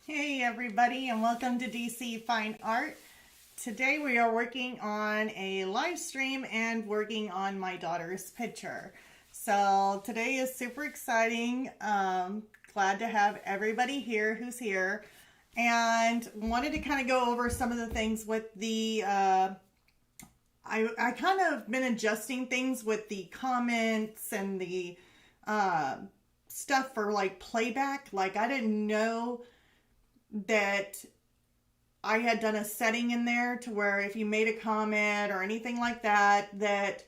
Hey everybody, and welcome to DC Fine Art. Today we are working on a live stream and working on my daughter's picture. So today is super exciting. Glad to have everybody here who's here, and wanted to kind of go over some of the things with the I kind of been adjusting things with the comments and the stuff for like playback. Like, I didn't know that I had done a setting in there to where if you made a comment or anything like that, that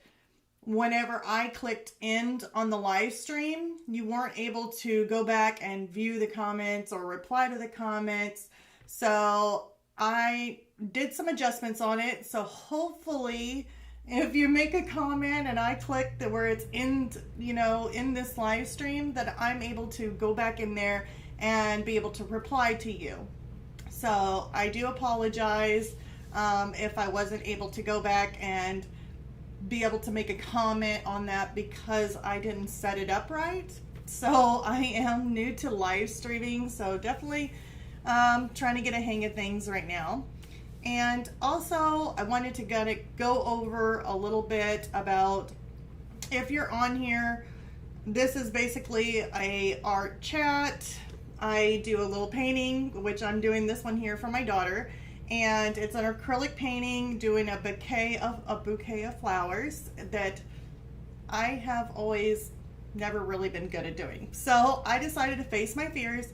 whenever I clicked end on the live stream, you weren't able to go back and view the comments or reply to the comments. So I did some adjustments on it. So hopefully if you make a comment and I click where it's in, in this live stream, that I'm able to go back in there and be able to reply to you. So I do apologize if I wasn't able to go back and be able to make a comment on that because I didn't set it up right. So I am new to live streaming, so definitely trying to get a hang of things right now. And also I wanted to go over a little bit about, if you're on here, this is basically a art chat. I do a little painting, which I'm doing this one here for my daughter, and it's an acrylic painting doing a bouquet of flowers that I have always never really been good at doing. So I decided to face my fears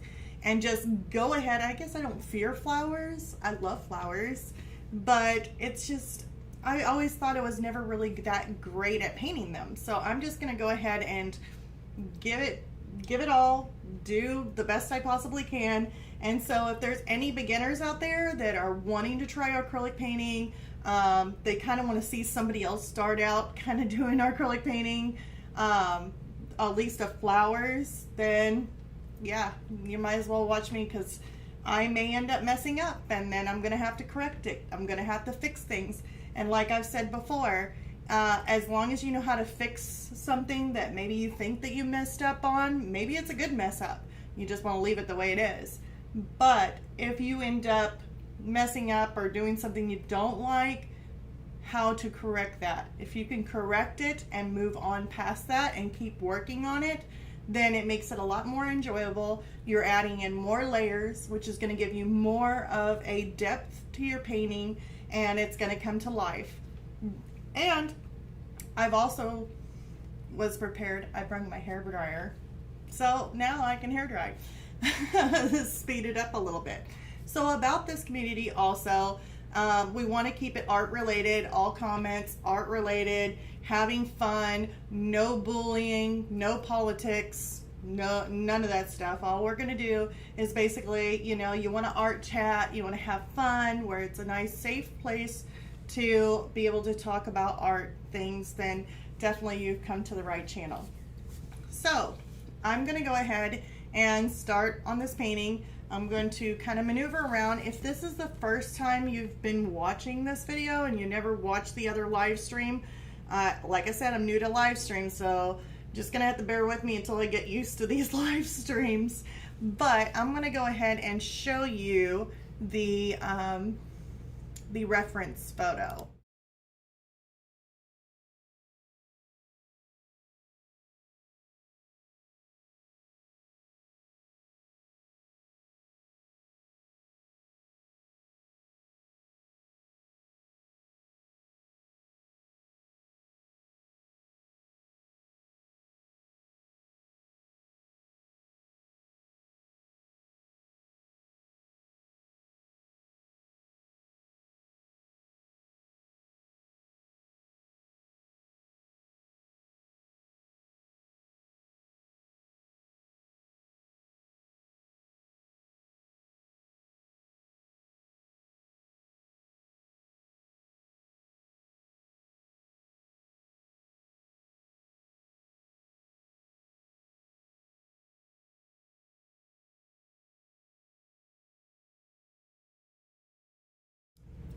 and just go ahead. I guess I don't fear flowers. I love flowers, but it's just, I always thought I was never really that great at painting them. So I'm just gonna go ahead and give it all, do the best I possibly can. And so if there's any beginners out there that are wanting to try acrylic painting, they kind of want to see somebody else start out kind of doing acrylic painting, at least of flowers, then yeah, you might as well watch me, because I may end up messing up and then I'm gonna have to correct it. I'm gonna have to fix things. And like I've said before, as long as you know how to fix something that maybe you think that you messed up on, maybe it's a good mess up. You just want to leave it the way it is. But if you end up messing up or doing something you don't like, how to correct that. If you can correct it and move on past that and keep working on it, then it makes it a lot more enjoyable. You're adding in more layers, which is going to give you more of a depth to your painting, and it's going to come to life. And I've also was prepared. I brought my hair dryer, so now I can hair dry. Speed it up a little bit. So about this community also, we want to keep it art related. All comments art related, having fun, no bullying, no politics, none of that stuff. All we're going to do is basically, you want to art chat, you want to have fun, where it's a nice safe place to be able to talk about art things, then definitely you've come to the right channel. So I'm going to go ahead and start on this painting. I'm going to kind of maneuver around. If this is the first time you've been watching this video and you never watched the other live stream, like I said, I'm new to live streams, so just gonna have to bear with me until I get used to these live streams. But I'm gonna go ahead and show you the reference photo.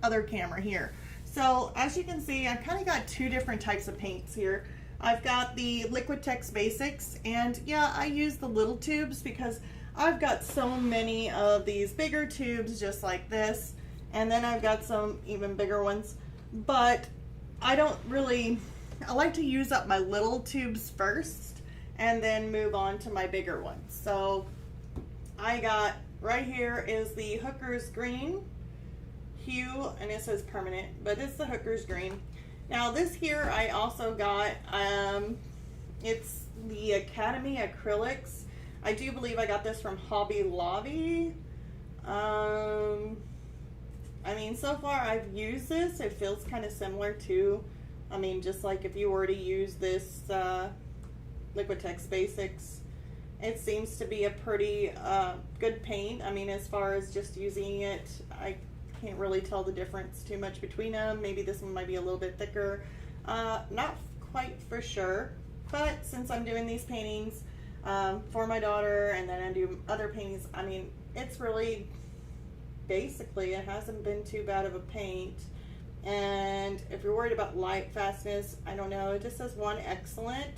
Other camera here. So as you can see, I kind of got two different types of paints here. I've got the Liquitex Basics, and yeah, I use the little tubes because I've got so many of these bigger tubes just like this, and then I've got some even bigger ones, but I like to use up my little tubes first and then move on to my bigger ones. So I got, right here is the Hooker's Green hue, and it says permanent, but it's the Hooker's Green. Now this here I also got, it's the Academy Acrylics. I do believe I got this from Hobby Lobby. I mean, so far I've used this. It feels kind of similar to, I mean, just like if you were to use this Liquitex Basics. It seems to be a pretty good paint. I mean, as far as just using it, I can't really tell the difference too much between them. Maybe this one might be a little bit thicker. Not quite for sure, but since I'm doing these paintings for my daughter, and then I do other paintings, I mean, it's really, basically, it hasn't been too bad of a paint. And if you're worried about light fastness, I don't know, it just says 1 excellent,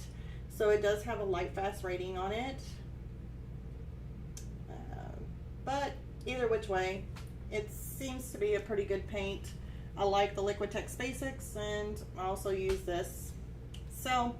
so it does have a light fast rating on it. But either which way, it seems to be a pretty good paint. I like the Liquitex Basics, and I also use this. So,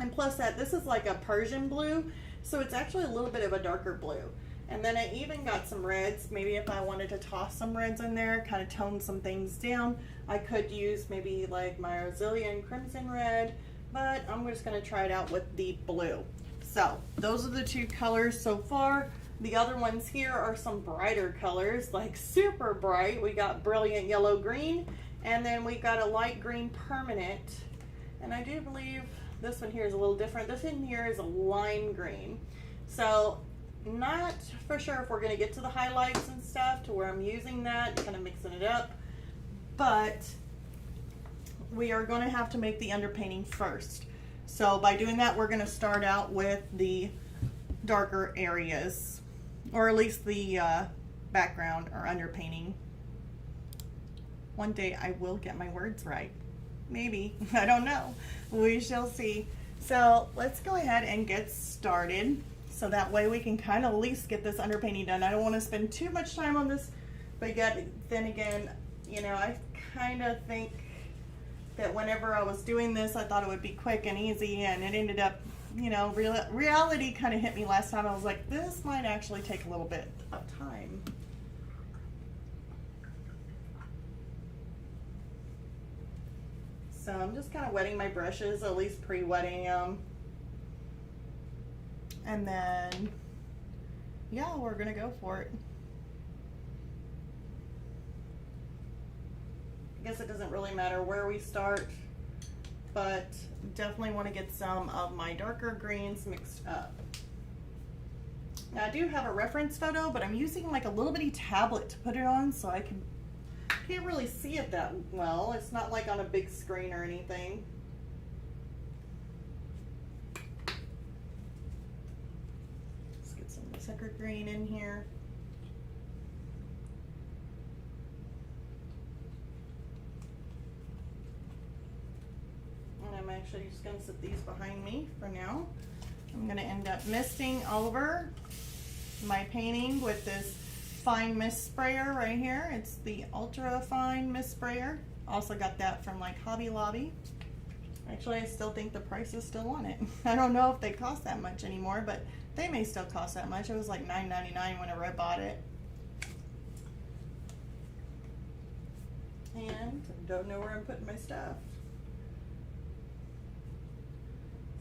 and plus that, this is like a Persian blue, so it's actually a little bit of a darker blue. And then I even got some reds. Maybe if I wanted to toss some reds in there, kind of tone some things down, I could use maybe like my Brazilian Crimson Red, but I'm just gonna try it out with the blue. So those are the 2 colors so far. The other ones here are some brighter colors, like super bright. We got Brilliant Yellow Green, and then we got a Light Green Permanent. And I do believe this one here is a little different. This one here is a Lime Green. So not for sure if we're going to get to the highlights and stuff to where I'm using that, kind of mixing it up, but we are going to have to make the underpainting first. So by doing that, we're going to start out with the darker areas, or at least the background or underpainting. One day I will get my words right. Maybe. I don't know. We shall see. So let's go ahead and get started, so that way we can kind of at least get this underpainting done. I don't want to spend too much time on this, but yet, then again, you know, I kind of think that whenever I was doing this, I thought it would be quick and easy, and it ended up, you know, reality kind of hit me last time. I was like, this might actually take a little bit of time. So I'm just kind of wetting my brushes, at least pre-wetting them. And then, yeah, we're gonna go for it. I guess it doesn't really matter where we start, but definitely want to get some of my darker greens mixed up. Now I do have a reference photo, but I'm using like a little bitty tablet to put it on, so I can't really see it that well. It's not like on a big screen or anything. Let's get some sucker green in here. And I'm actually just going to set these behind me for now. I'm going to end up misting over my painting with this fine mist sprayer right here. It's the ultra fine mist sprayer. Also got that from like Hobby Lobby. Actually, I still think the price is still on it. I don't know if they cost that much anymore, but they may still cost that much. It was like $9.99 whenever I bought it. And don't know where I'm putting my stuff.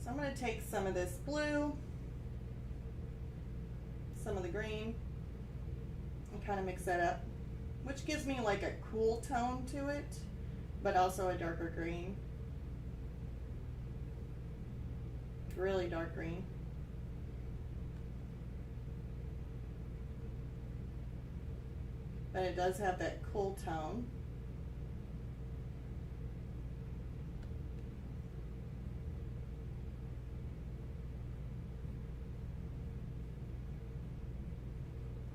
So I'm going to take some of this blue, some of the green, and kind of mix that up, which gives me like a cool tone to it, but also a darker green. Really dark green. But it does have that cool tone.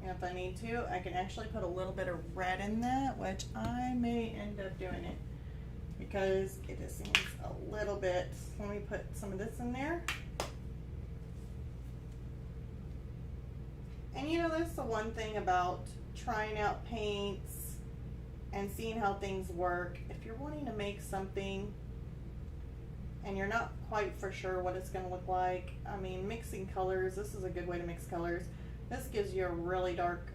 If I need to, I can actually put a little bit of red in that, which I may end up doing it because it just seems a little bit. Let me put some of this in there. And you know, that's the one thing about trying out paints and seeing how things work. If you're wanting to make something and you're not quite for sure what it's going to look like, I mean, mixing colors, this is a good way to mix colors. This gives you a really dark,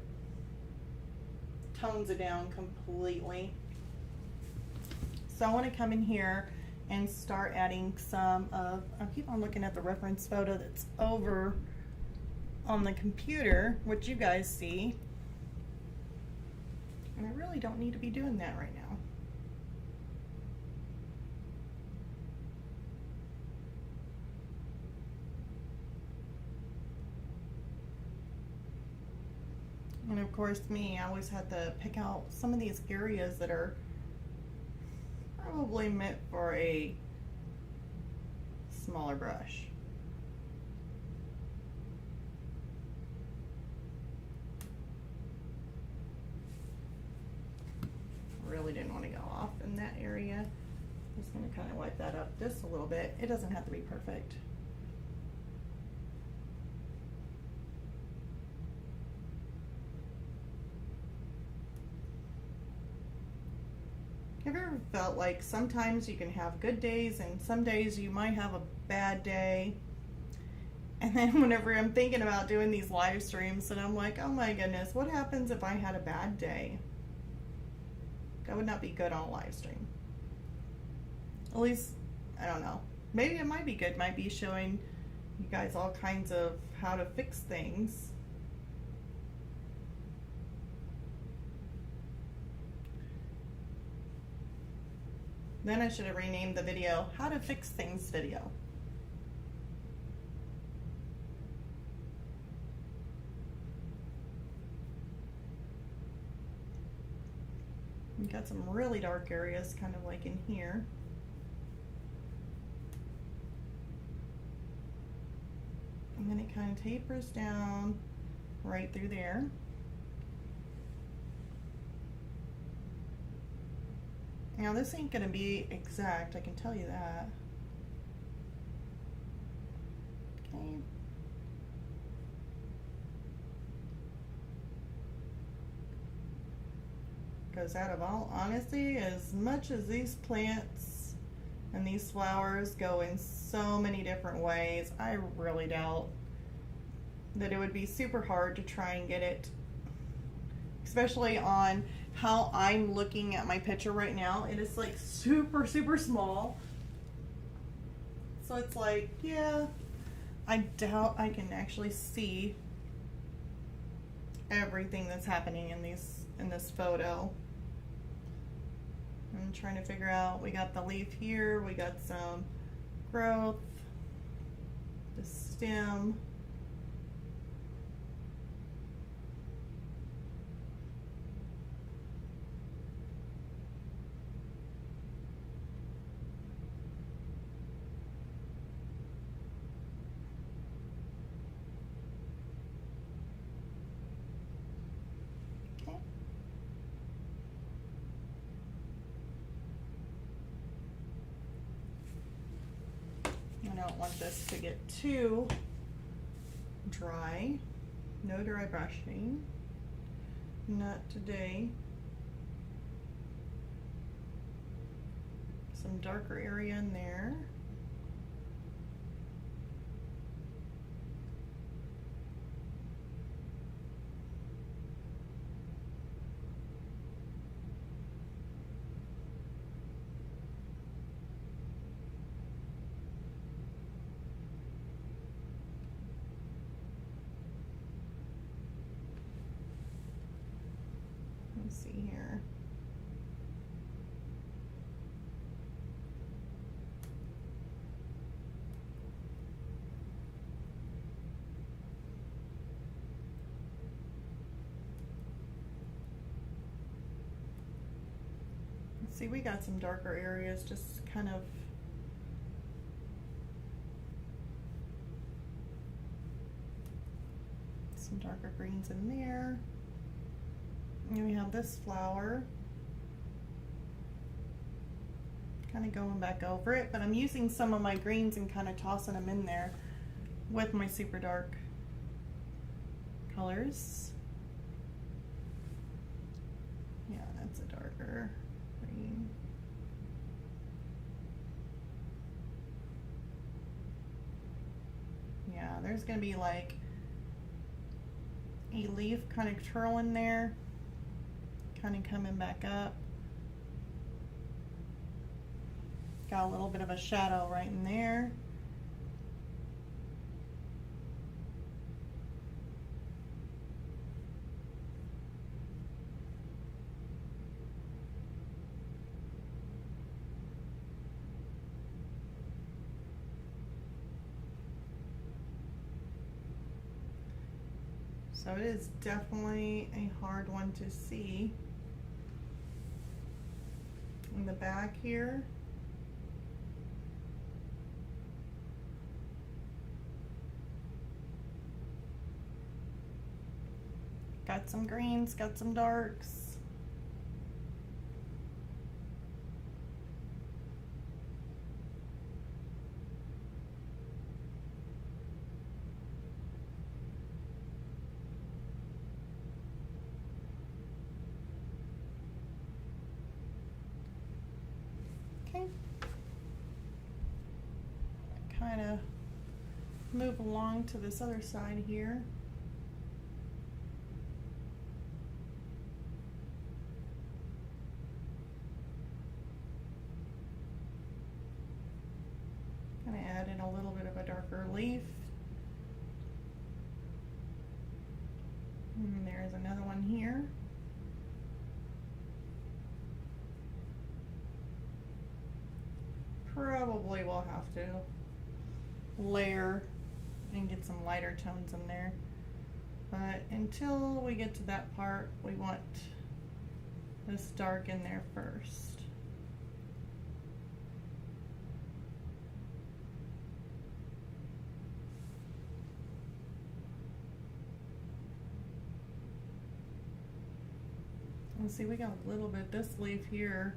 tones it down completely. So I want to come in here and start adding some of, I keep on looking at the reference photo that's over on the computer, which you guys see. And I really don't need to be doing that right now. And of course me, I always had to pick out some of these areas that are probably meant for a smaller brush. Really didn't want to go off in that area. I'm just going to kind of wipe that up just a little bit. It doesn't have to be perfect. Have you ever felt like sometimes you can have good days and some days you might have a bad day? And then whenever I'm thinking about doing these live streams, and I'm like, oh my goodness, what happens if I had a bad day? That would not be good on a live stream. At least, I don't know. Maybe it might be good. Might be showing you guys all kinds of how to fix things. Then I should have renamed the video, How to Fix Things video. We've got some really dark areas, kind of like in here. And then it kind of tapers down right through there. Now this ain't gonna be exact, I can tell you that. Okay. Because out of all honesty, as much as these plants and these flowers go in so many different ways, I really doubt that it would be super hard to try and get it, especially on how I'm looking at my picture right now. It is like super, super small. So it's like, yeah, I doubt I can actually see everything that's happening in this photo. I'm trying to figure out, we got the leaf here, we got some growth, the stem. I don't want this to get too dry. No dry brushing. Not today. Some darker area in there. Let's see here. Let's see, we got some darker areas, just kind of some darker greens in there. And we have this flower, kind of going back over it, but I'm using some of my greens and kind of tossing them in there with my super dark colors. Yeah, that's a darker green. Yeah, there's gonna be like a leaf kind of curling there, kind of coming back up. Got a little bit of a shadow right in there. So it is definitely a hard one to see. In the back here, got some greens, got some darks. Okay. Kind of move along to this other side here. Gonna add in a little bit of a darker leaf. And there's another one here. Probably will have to layer and get some lighter tones in there. But until we get to that part, we want this dark in there first. And see, we got a little bit, this leaf here.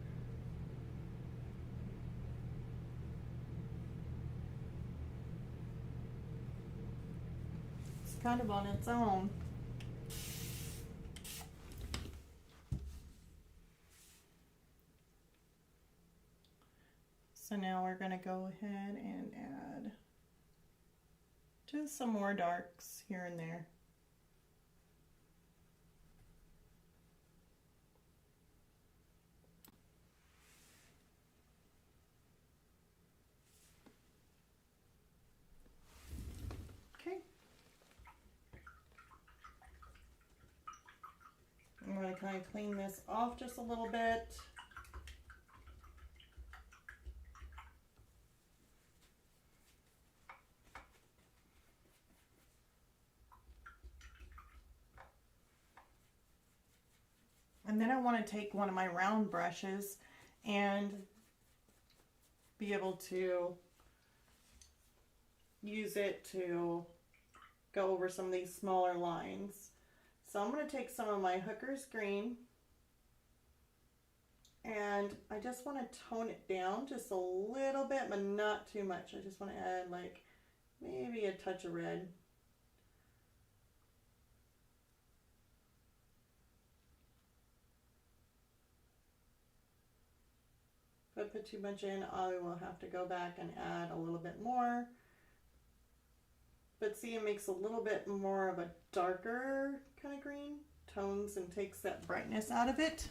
It's kind of on its own. So now we're going to go ahead and add just some more darks here and there. Okay. I'm going to kind of clean this off just a little bit. And then I want to take one of my round brushes and be able to use it to go over some of these smaller lines. So I'm going to take some of my Hooker's green and I just want to tone it down just a little bit, but not too much. I just want to add like maybe a touch of red. If I put too much in, I will have to go back and add a little bit more. But see, it makes a little bit more of a darker kind of green tones and takes that brightness out of it.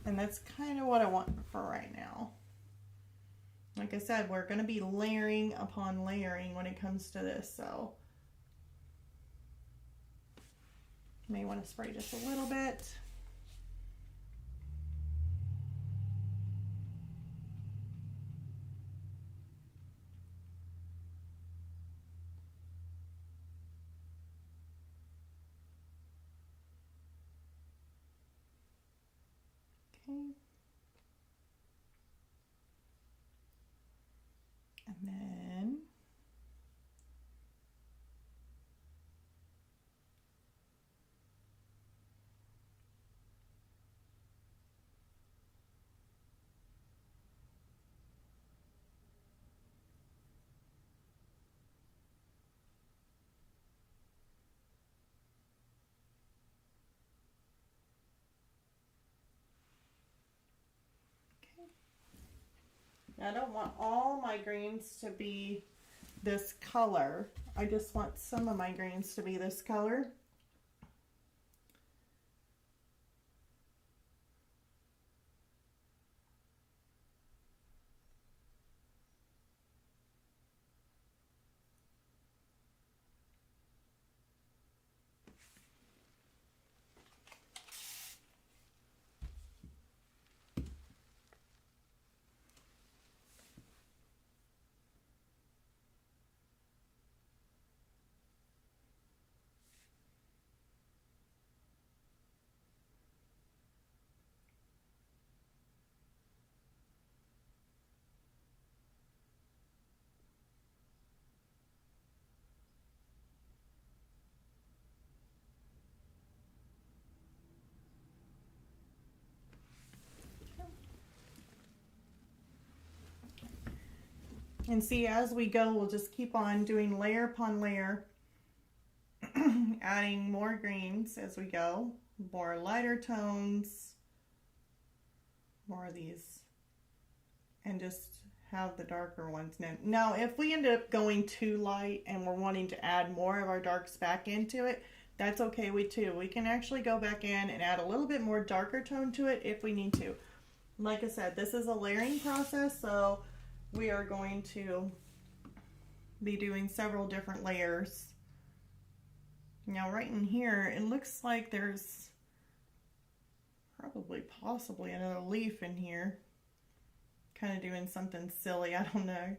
And that's kind of what I want for right now. Like I said, we're going to be layering upon layering when it comes to this, so you may want to spray just a little bit. Okay. And then I don't want all my greens to be this color. I just want some of my greens to be this color. And see, as we go, we'll just keep on doing layer upon layer, adding more greens as we go, more lighter tones, more of these, and just have the darker ones. Now, if we end up going too light and we're wanting to add more of our darks back into it, that's okay too. We can actually go back in and add a little bit more darker tone to it if we need to. Like I said, this is a layering process, so we are going to be doing several different layers. Now right in here, it looks like there's possibly another leaf in here. Kind of doing something silly, I don't know.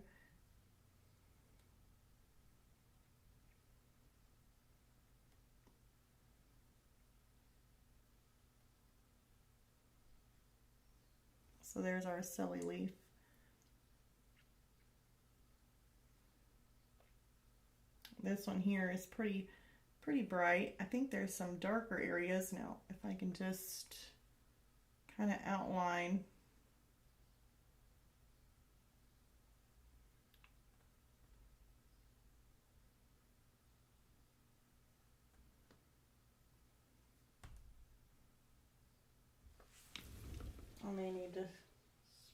So there's our silly leaf. This one here is pretty bright. I think there's some darker areas. Now, if I can just kind of outline. I may need to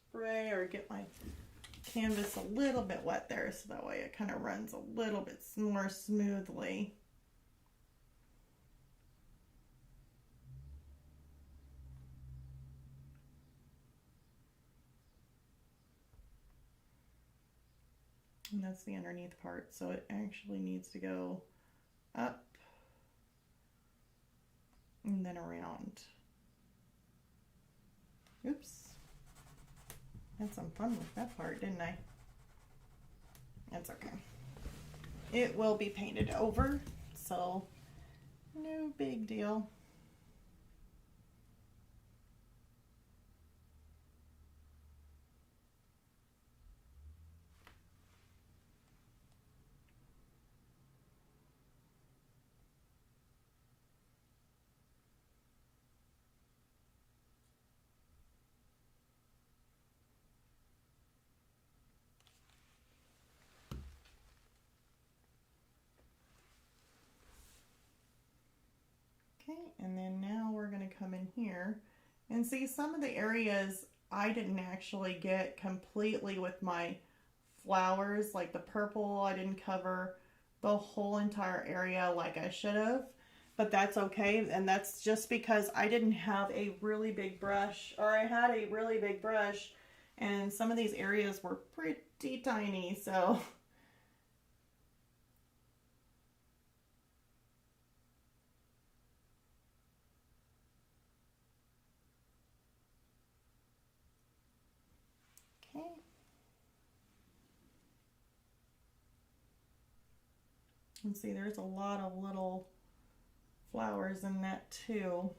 spray or get my canvas a little bit wet there so that way it kind of runs a little bit more smoothly. And that's the underneath part, so it actually needs to go up and then around. Oops. Had some fun with that part, didn't I? That's okay. It will be painted over, so no big deal. Okay, and then now we're going to come in here and see some of the areas I didn't actually get completely with my flowers, like the purple. I didn't cover the whole entire area like I should have, but that's okay. And that's just because I didn't have a really big brush, or I had a really big brush and some of these areas were pretty tiny, so okay. And see, there's a lot of little flowers in that too.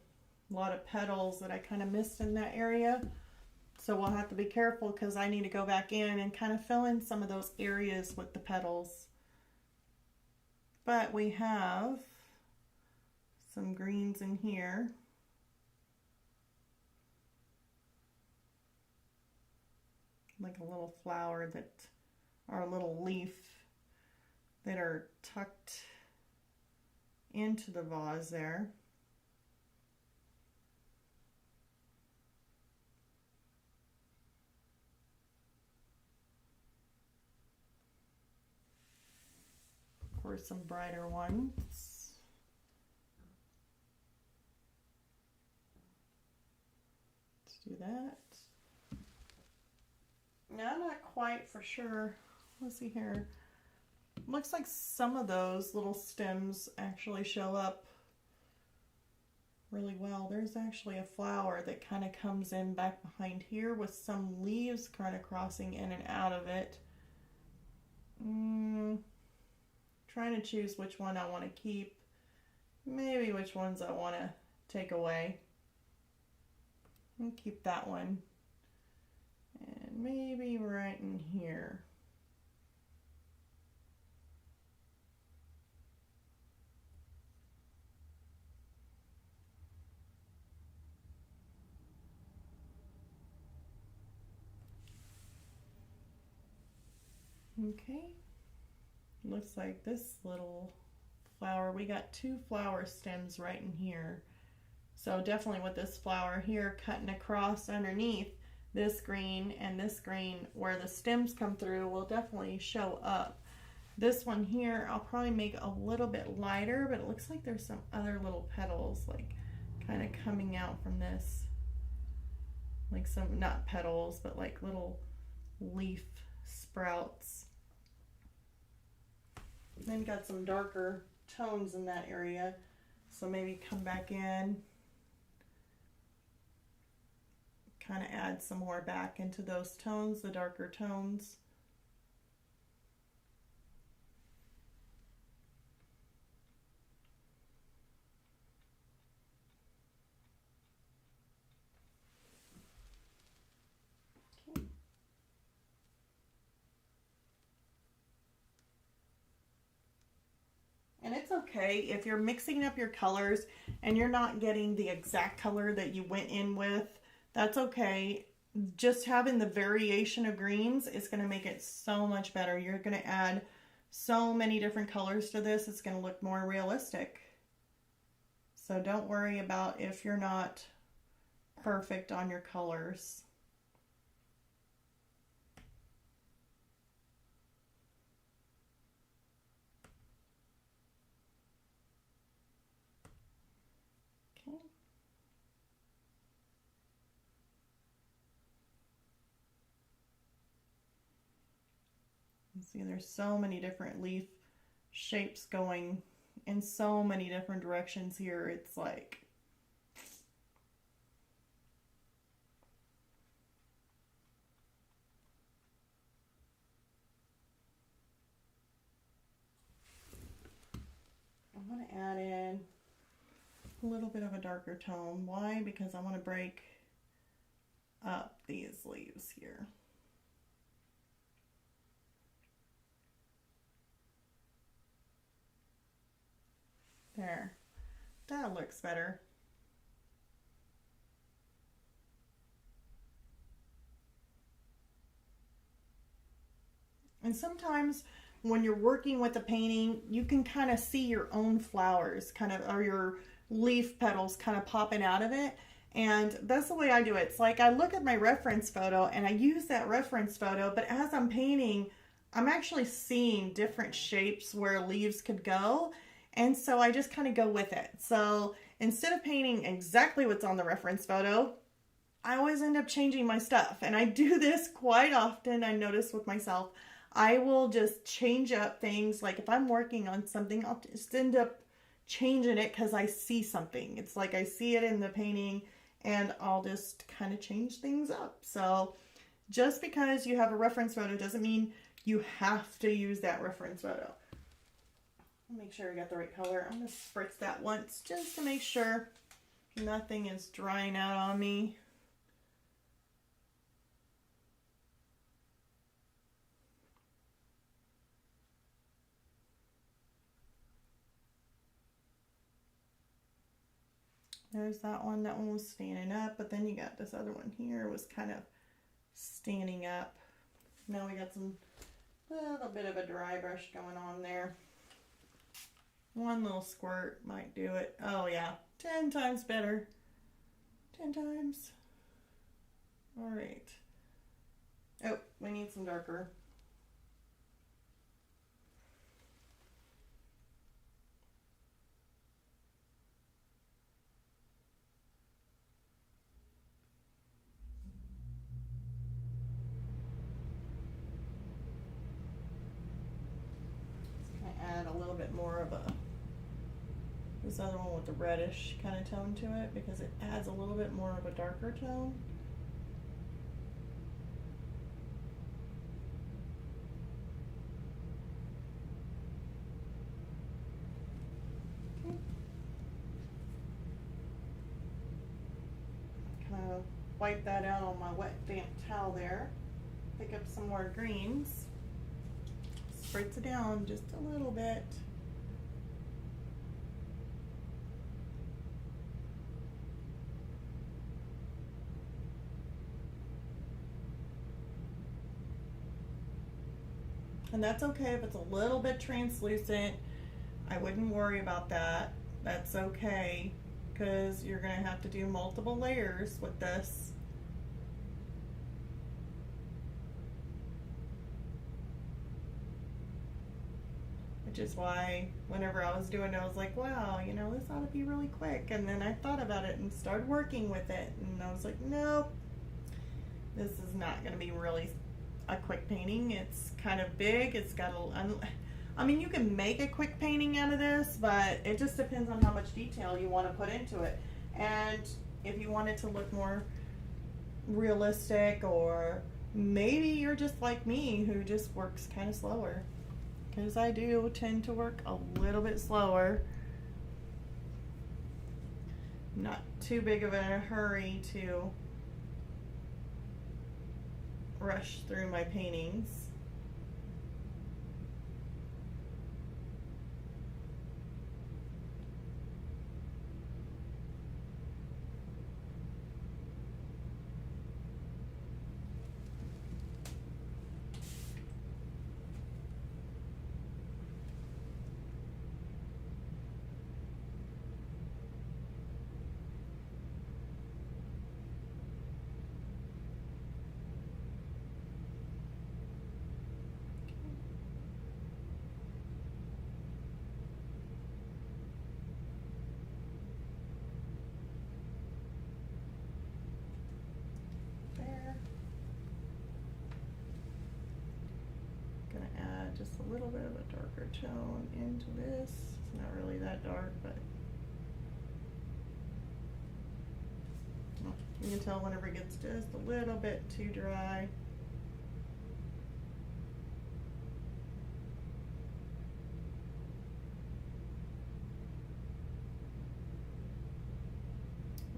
A lot of petals that I kind of missed in that area. So we'll have to be careful because I need to go back in and kind of fill in some of those areas with the petals. But we have some greens in here. Like a little flower that, or a little leaf that are tucked into the vase there. for some brighter ones. Let's do that. Now I'm not quite for sure. Let's see here. Looks like some of those little stems actually show up really well. There's actually a flower that kind of comes in back behind here with some leaves kind of crossing in and out of it. Trying to choose which one I want to keep. Maybe which ones I want to take away. And keep that one. And maybe right in here. Okay, looks like this little flower, we got 2 flower stems right in here. So definitely with this flower here cutting across underneath, this green and this green where the stems come through will definitely show up. This one here I'll probably make a little bit lighter, but it looks like there's some other little petals like kind of coming out from this. Like some, not petals, but like little leaf sprouts. Then got some darker tones in that area, so maybe come back in, kind of add some more back into those tones, the darker tones. And it's okay if you're mixing up your colors and you're not getting the exact color that you went in with. That's okay. Just having the variation of greens is going to make it so much better. You're going to add so many different colors to this. It's going to look more realistic. So don't worry about if you're not perfect on your colors. See, there's so many different leaf shapes going in so many different directions here. It's like, I'm going to add in a little bit of a darker tone. Why? Because I want to break up these leaves here. There, that looks better. And sometimes when you're working with a painting, you can kind of see your own flowers kind of, or your leaf petals kind of popping out of it. And that's the way I do it. It's like I look at my reference photo and I use that reference photo, but as I'm painting, I'm actually seeing different shapes where leaves could go. And so I just kind of go with it. So instead of painting exactly what's on the reference photo, I always end up changing my stuff. And I do this quite often. I notice with myself, I will just change up things. Like if I'm working on something, I'll just end up changing it because I see something. It's like I see it in the painting and I'll just kind of change things up. So just because you have a reference photo doesn't mean you have to use that reference photo. Make sure I got the right color. I'm going to spritz that once just to make sure nothing is drying out on me. There's that one. That one was standing up, but then you got this other one here was kind of standing up. Now we got some little bit of a dry brush going on there. One little squirt might do it. Oh yeah, 10 times better. 10 times. All right. Oh, we need some darker. a little bit more of a, this other one with the reddish kind of tone to it, because it adds a little bit more of a darker tone. Kind of wipe that out on my wet damp towel there. Pick up some more greens. Spritz it down just a little bit. And that's okay if it's a little bit translucent. I wouldn't worry about that. That's okay, because you're gonna have to do multiple layers with this. Which is why whenever I was doing it, I was like, wow, you know, this ought to be really quick. And then I thought about it and started working with it, and I was like, nope, this is not gonna be really a quick painting. It's kind of big. It's got a, I mean, you can make a quick painting out of this, but it just depends on how much detail you want to put into it. And if you want it to look more realistic, or maybe you're just like me who just works kind of slower, because I do tend to work a little bit slower. Not too big of a hurry to rush through my paintings. Just a little bit of a darker tone into this. It's not really that dark, but you can tell whenever it gets just a little bit too dry.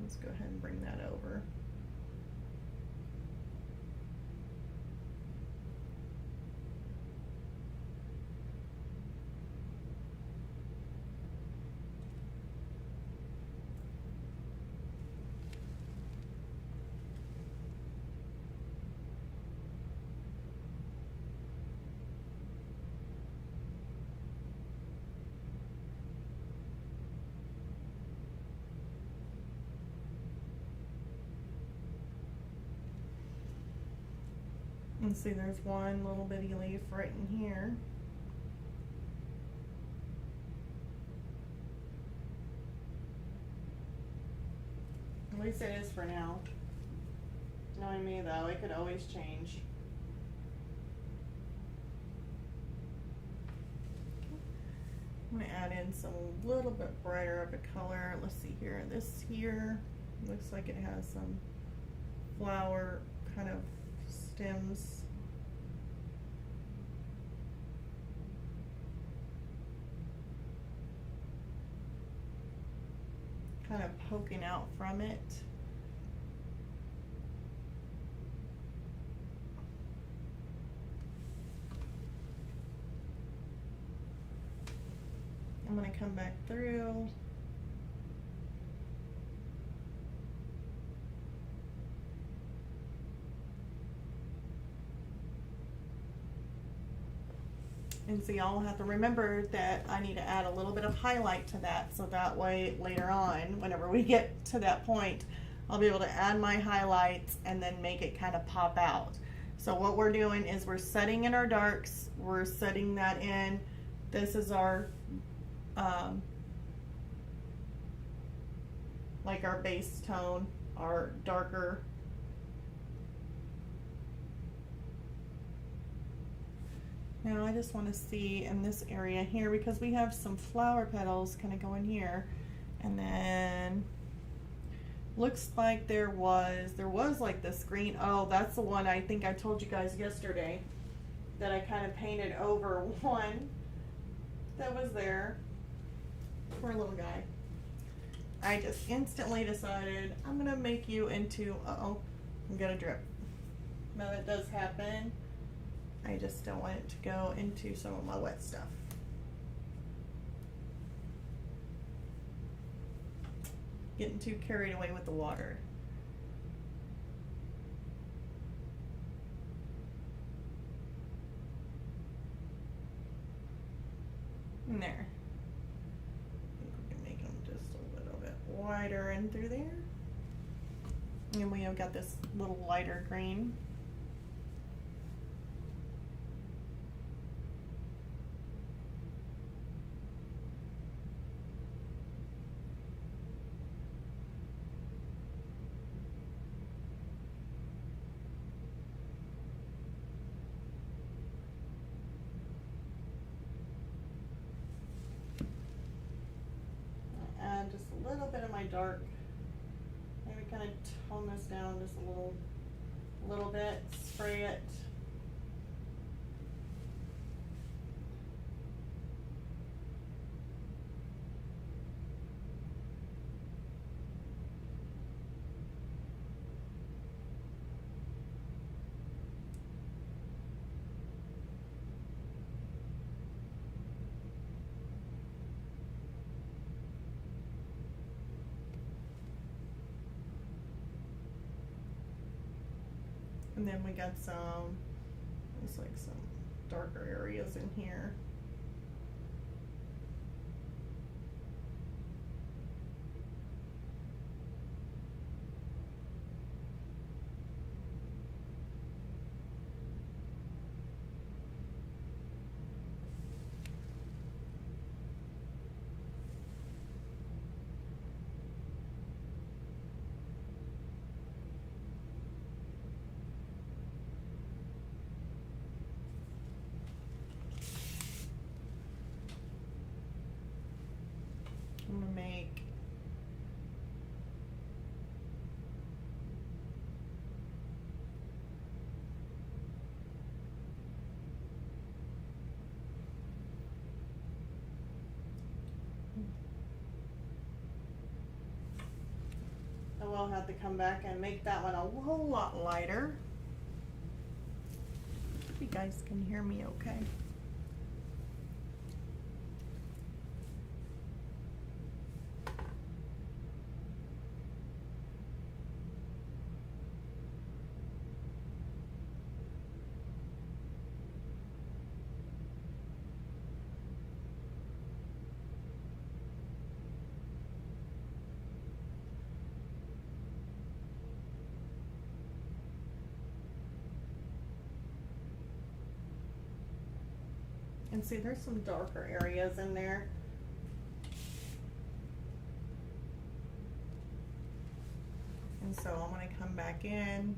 Let's go ahead and bring that over. And see, there's one little bitty leaf right in here. At least it is for now. Knowing me though, it could always change. I'm gonna add in some little bit brighter of a color. Let's see here. This here looks like it has some flower kind of stems. Kind of poking out from it. I'm going to come back through. And so y'all have to remember that I need to add a little bit of highlight to that, so that way later on, whenever we get to that point, I'll be able to add my highlights and then make it kind of pop out. So what we're doing is we're setting in our darks, we're setting that in. This is our, like our base tone, our darker Now I just want to see in this area here, because we have some flower petals kind of going here, and then looks like there was like this green. Oh, that's the one I think I told you guys yesterday that I kind of painted over one that was there. Poor little guy. I just instantly decided I'm gonna make you into, uh-oh, I'm gonna drip. Now that does happen. I just don't want it to go into some of my wet stuff. Getting too carried away with the water. And there. I think we can make them just a little bit wider in through there. And we have got this little lighter green. Add just a little bit of my dark. Maybe kind of tone this down just a little bit. Spray it. And then we got some, looks like some darker areas in here. I'm gonna make I will have to come back and make that one a whole lot lighter. Hope you guys can hear me okay. And see, there's some darker areas in there. And so I'm going to come back in.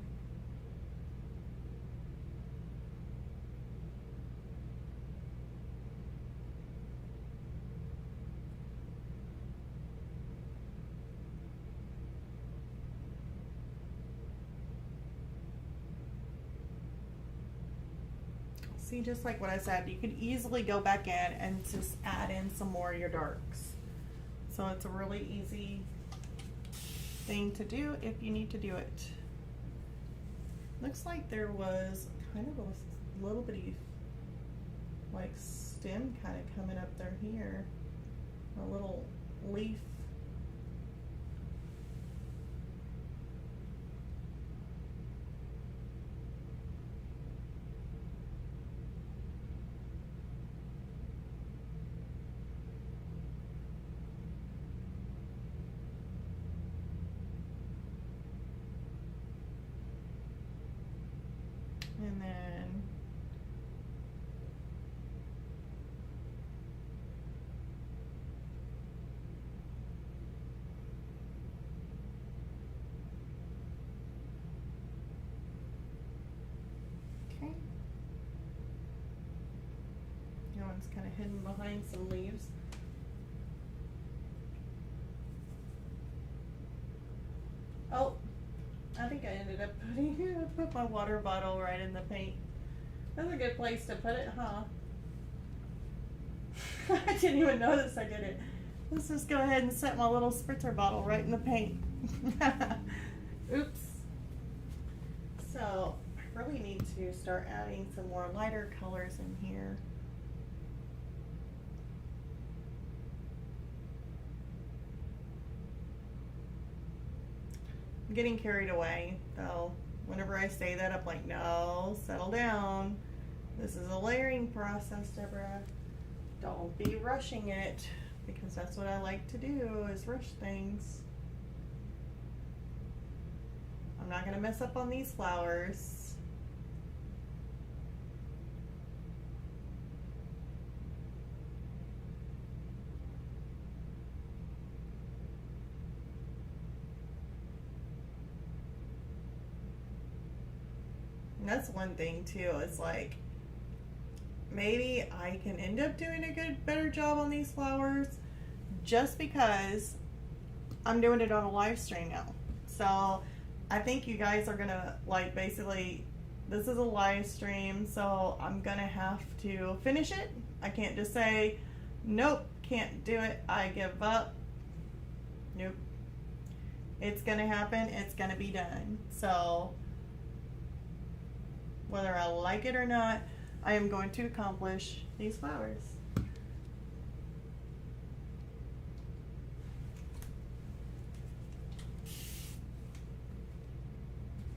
See, just like what I said, you could easily go back in and just add in some more of your darks. So it's a really easy thing to do if you need to do it. Looks like there was kind of a little bitty like stem kind of coming up there here. A little leaf. And then one's kind of hidden behind some leaves. Oh, I think I ended up put my water bottle right in the paint. That's a good place to put it, huh? I didn't even notice I did it. Let's just go ahead and set my little spritzer bottle right in the paint. Oops. So I really need to start adding some more lighter colors in here. I'm getting carried away, though. Whenever I say that, I'm like, no, settle down. This is a layering process, Deborah. Don't be rushing it, because that's what I like to do, is rush things. I'm not gonna mess up on these flowers. And that's one thing too, it's like, maybe I can end up doing a better job on these flowers just because I'm doing it on a live stream now. So I think you guys are gonna, like, basically, this is a live stream, so I'm gonna have to finish it. I can't just say, nope, can't do it, I give up. Nope. It's gonna happen, it's gonna be done. So whether I like it or not, I am going to accomplish these flowers.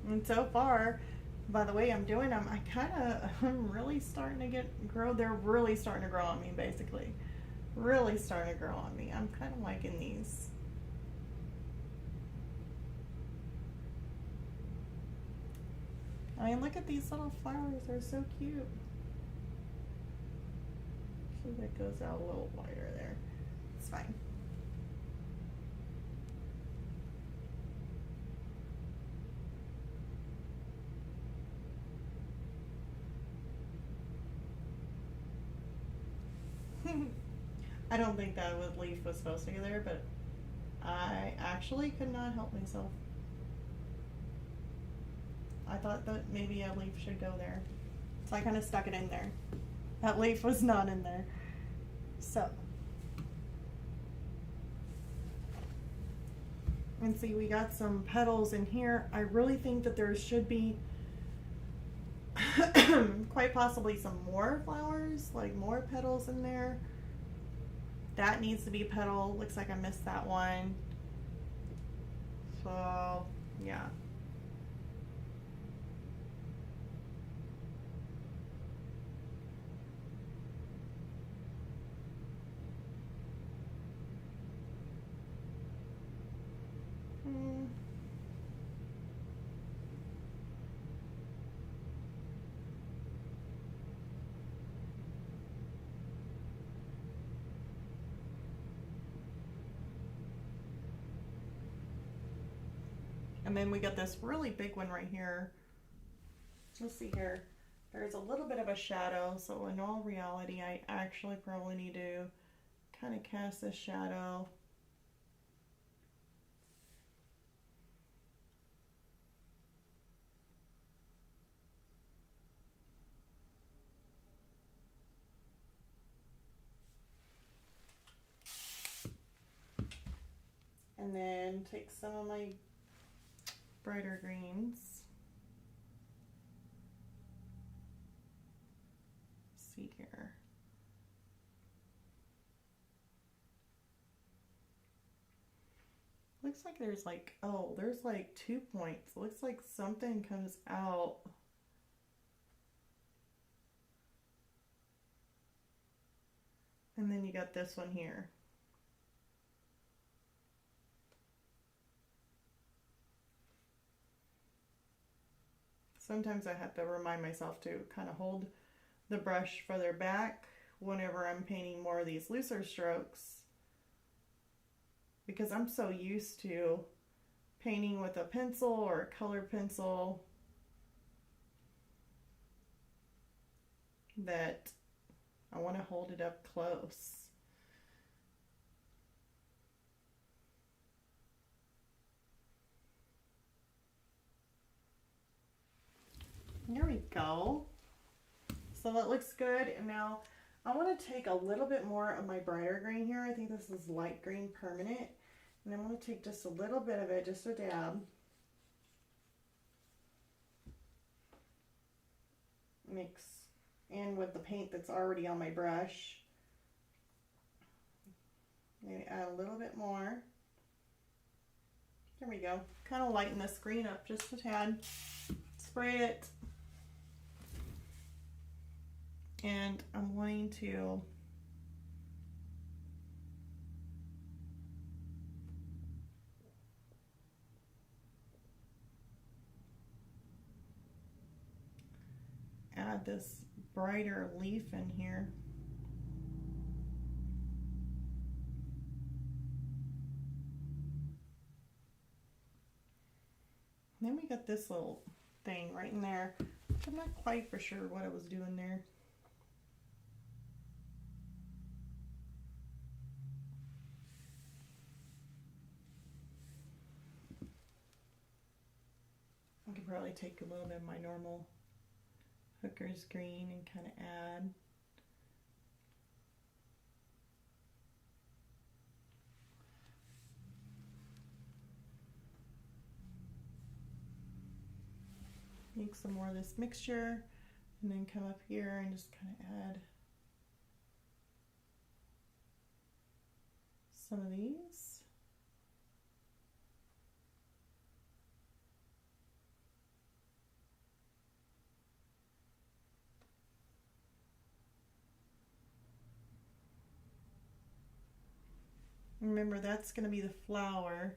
And so far, by the way I'm doing them, I'm really starting to grow. They're really starting to grow on me, basically. Really starting to grow on me. I'm kind of liking these. I mean, look at these little flowers. They're so cute. So that goes out a little wider there. It's fine. I don't think that leaf was supposed to be there, but I actually could not help myself. I thought that maybe a leaf should go there. So I kind of stuck it in there. That leaf was not in there. So. And see, we got some petals in here. I really think that there should be quite possibly some more flowers, like more petals in there. That needs to be petal. Looks like I missed that one. So, yeah. And then we got this really big one right here. Let's see here. There's a little bit of a shadow, so in all reality, I actually probably need to kind of cast this shadow. And then take some of my brighter greens. Let's see here. Looks like there's like, oh, there's like 2 points. Looks like something comes out. And then you got this one here. Sometimes I have to remind myself to kind of hold the brush further back whenever I'm painting more of these looser strokes, because I'm so used to painting with a pencil or a colored pencil that I want to hold it up close. There we go. So that looks good. And now I want to take a little bit more of my brighter green here. I think this is light green permanent. And I'm going to take just a little bit of it, just a dab. Mix in with the paint that's already on my brush. Maybe add a little bit more. There we go. Kind of lighten this green up just a tad. Spray it. And I'm going to add this brighter leaf in here. And then we got this little thing right in there, which I'm not quite for sure what I was doing there. I could probably take a little bit of my normal Hooker's green and kind of add. Make some more of this mixture and then come up here and just kind of add some of these. Remember, that's going to be the flower.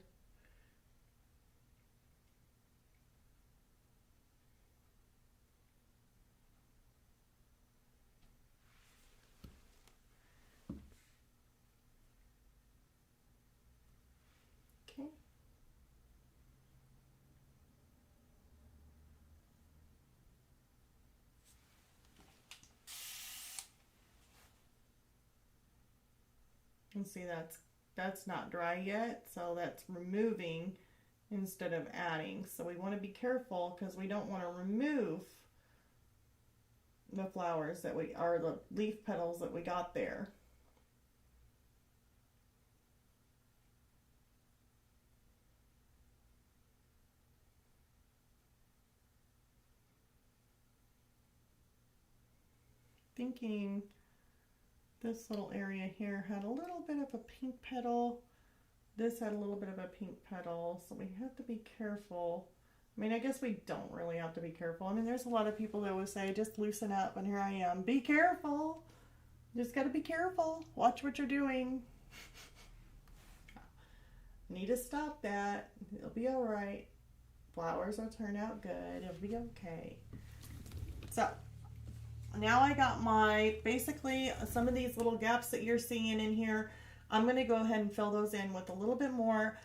Okay. And see, that's not dry yet, so that's removing instead of adding. So we want to be careful because we don't want to remove the flowers that we are, the leaf petals that we got there. Thinking this little area here had a little bit of a pink petal. This had a little bit of a pink petal, so we have to be careful. I mean, I guess we don't really have to be careful. I mean, there's a lot of people that would say, just loosen up, and here I am. Be careful. Just got to be careful. Watch what you're doing. Need to stop that. It'll be all right. Flowers will turn out good. It'll be okay. So now I got my, basically some of these little gaps that you're seeing in here, I'm going to go ahead and fill those in with a little bit more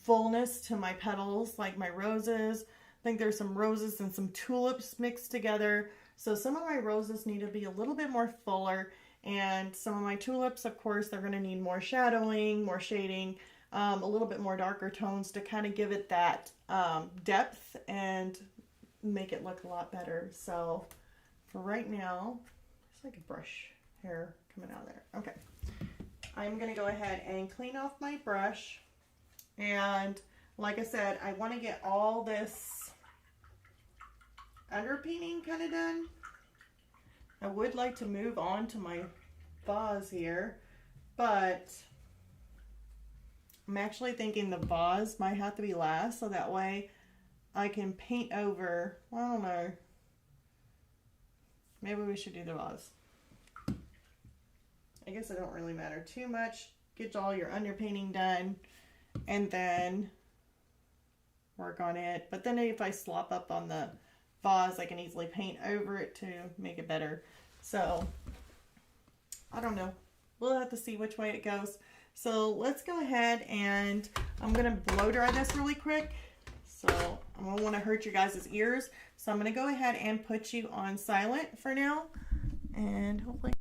fullness to my petals, like my roses. I think there's some roses and some tulips mixed together. So some of my roses need to be a little bit more fuller, and some of my tulips, of course, they're going to need more shadowing, more shading, a little bit more darker tones to kind of give it that depth and make it look a lot better. So for right now, it's like a brush hair coming out of there. Okay. I'm going to go ahead and clean off my brush. And like I said, I want to get all this underpainting kind of done. I would like to move on to my vase here, but I'm actually thinking the vase might have to be last, so that way I can paint over, I don't know, maybe we should do the vase. I guess it don't really matter too much. Get all your underpainting done and then work on it. But then if I slop up on the vase, I can easily paint over it to make it better. So I don't know. We'll have to see which way it goes. So let's go ahead and I'm going to blow dry this really quick. So I don't want to hurt you guys' ears. So I'm going to go ahead and put you on silent for now. And hopefully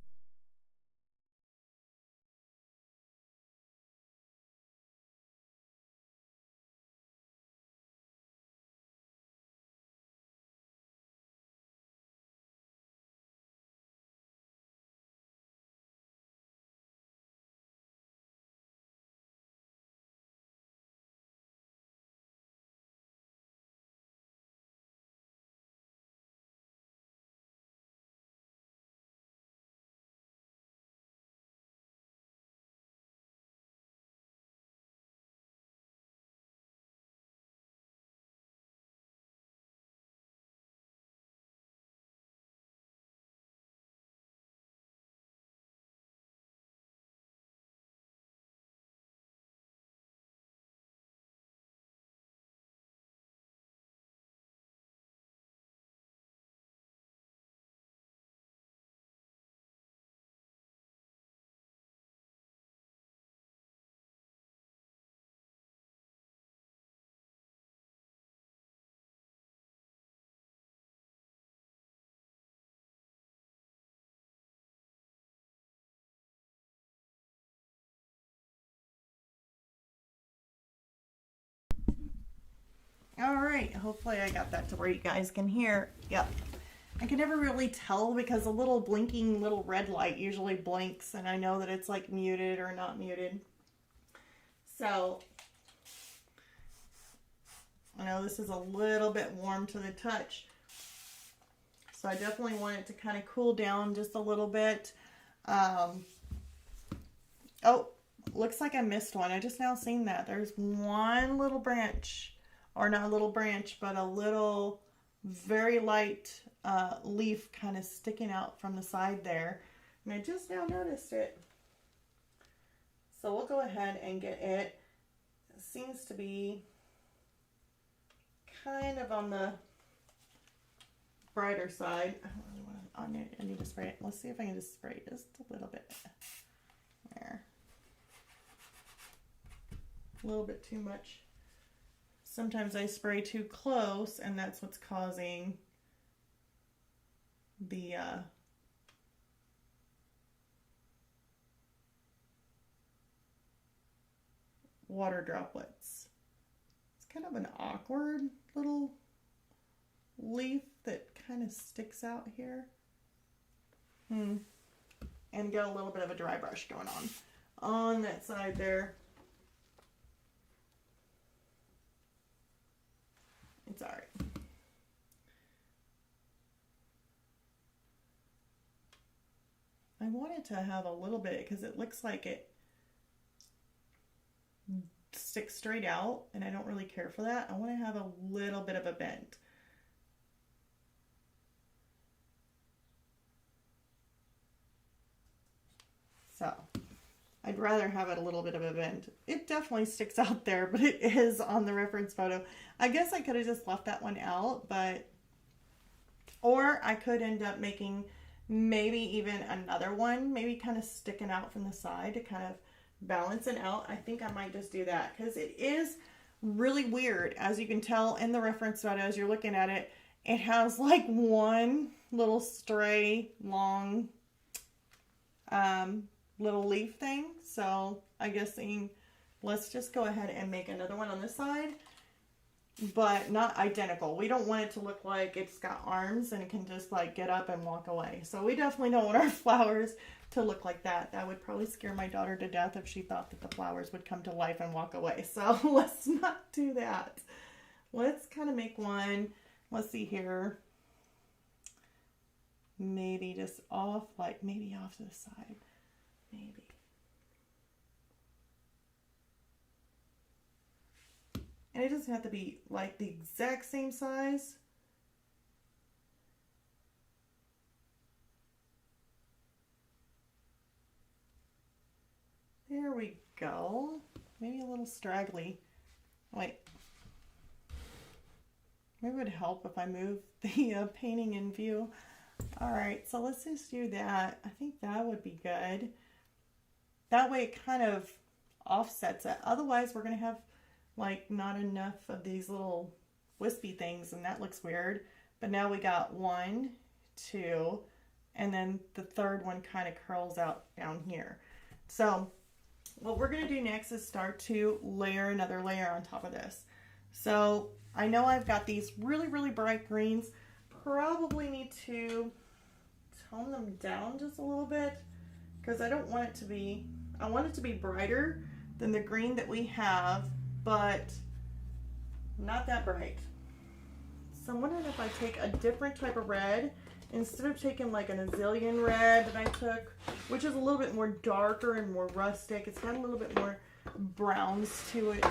right. Hopefully I got that to where you guys can hear. Yep. I can never really tell because a little blinking little red light usually blinks, and I know that it's like muted or not muted. So I know this is a little bit warm to the touch. So I definitely want it to kind of cool down just a little bit. Oh, looks like I missed one. I just now seen that. There's one little branch, or not a little branch, but a little very light leaf kind of sticking out from the side there. And I just now noticed it. So we'll go ahead and get it. It seems to be kind of on the brighter side. I don't really want to, I need to spray it. Let's see if I can just spray just a little bit. There. A little bit too much. Sometimes I spray too close, and that's what's causing the water droplets. It's kind of an awkward little leaf that kind of sticks out here. And got a little bit of a dry brush going on that side there. It's all right. I want it to have a little bit because it looks like it sticks straight out, and I don't really care for that. I want to have a little bit of a bend. So I'd rather have it a little bit of a bend. It definitely sticks out there, but it is on the reference photo. I guess I could have just left that one out, or I could end up making maybe even another one, maybe kind of sticking out from the side to kind of balance it out. I think I might just do that because it is really weird. As you can tell in the reference photo, as you're looking at it, it has like one little stray long little leaf thing. So I guess let's just go ahead and make another one on this side, but not identical. We don't want it to look like it's got arms and it can just like get up and walk away. So we definitely don't want our flowers to look like that. That would probably scare my daughter to death if she thought that the flowers would come to life and walk away. So let's not do that. Let's kind of make one. Let's see here. Maybe just off, like maybe off to the side. Maybe. And it doesn't have to be like the exact same size. There we go. Maybe a little straggly. Wait. Maybe it would help if I move the painting in view. All right, so let's just do that. I think that would be good. That way it kind of offsets it. Otherwise, we're going to have like not enough of these little wispy things, and that looks weird. But now we got 1, 2, and then the third one kind of curls out down here. So what we're going to do next is start to layer another layer on top of this. So I know I've got these really, really bright greens. Probably need to tone them down just a little bit because I don't want it to be, I want it to be brighter than the green that we have, but not that bright. So I'm wondering if I take a different type of red instead of taking like an azalea red that I took, which is a little bit more darker and more rustic. It's got a little bit more browns to it.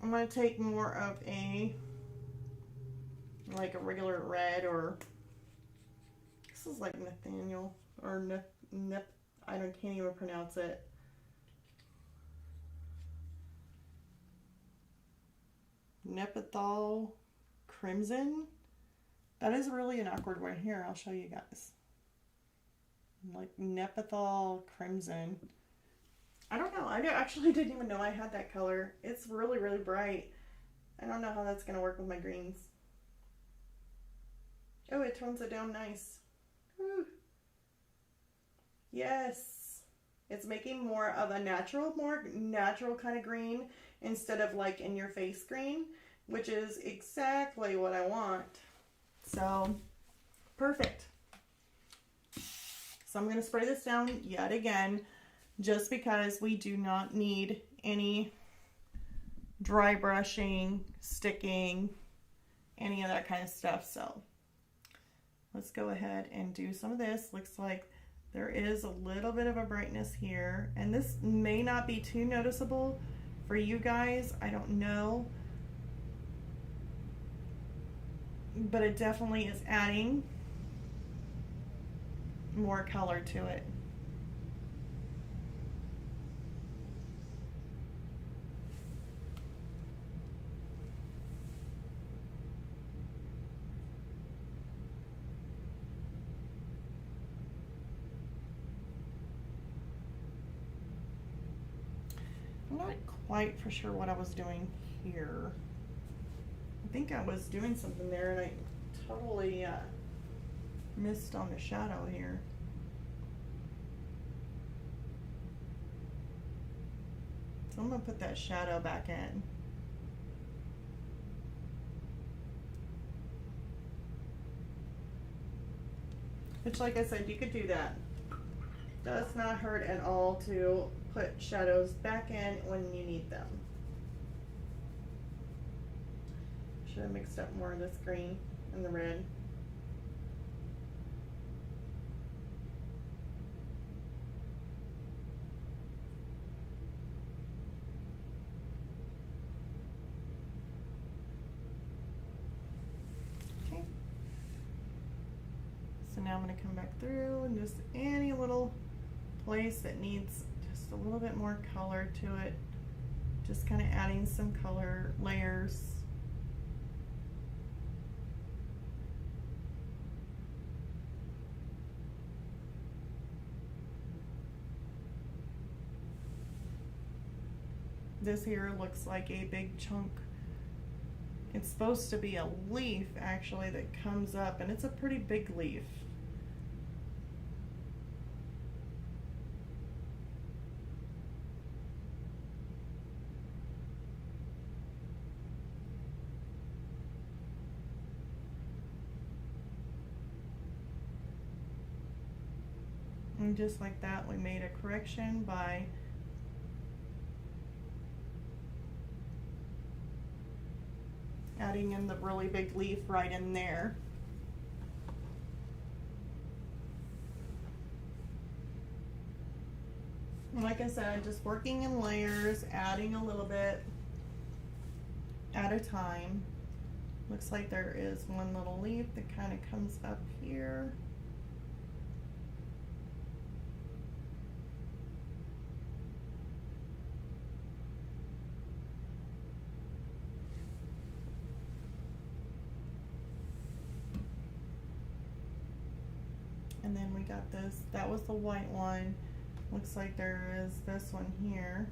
I'm going to take more of like a regular red, or this is like Nathaniel or can't even pronounce it. Nepathol Crimson. That is really an awkward one. Here, I'll show you guys. Like Nepathol Crimson. I don't know. I actually didn't even know I had that color. It's really, really bright. I don't know how that's going to work with my greens. Oh, it tones it down nice. Woo. Yes. It's making more of a more natural kind of green instead of like in your face green. which is exactly what I want. So, perfect. So I'm going to spray this down yet again, just because we do not need any dry brushing, sticking, any of that kind of stuff. So let's go ahead and do some of this. Looks like there is a little bit of a brightness here, and this may not be too noticeable for you guys, I don't know, but it definitely is adding more color to it. I'm not quite for sure what I was doing here. I think I was doing something there and I totally missed on the shadow here. So I'm going to put that shadow back in. Which, like I said, you could do that. Does not hurt at all to put shadows back in when you need them. Should have mixed up more of this green and the red. Okay. So now I'm going to come back through and just any little place that needs just a little bit more color to it, just kind of adding some color layers. This here looks like a big chunk. It's supposed to be a leaf actually that comes up, and it's a pretty big leaf. And just like that, we made a correction by adding in the really big leaf right in there. And like I said, just working in layers, adding a little bit at a time. Looks like there is one little leaf that kind of comes up here. And then we got this, that was the white one. Looks like there is this one here.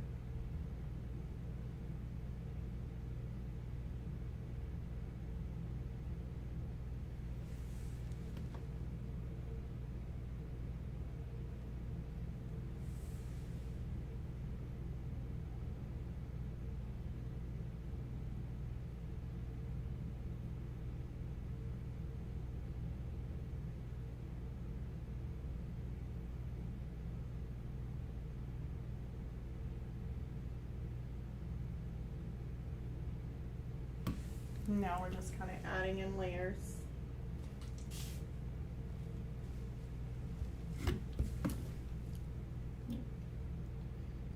Now we're just kind of adding in layers.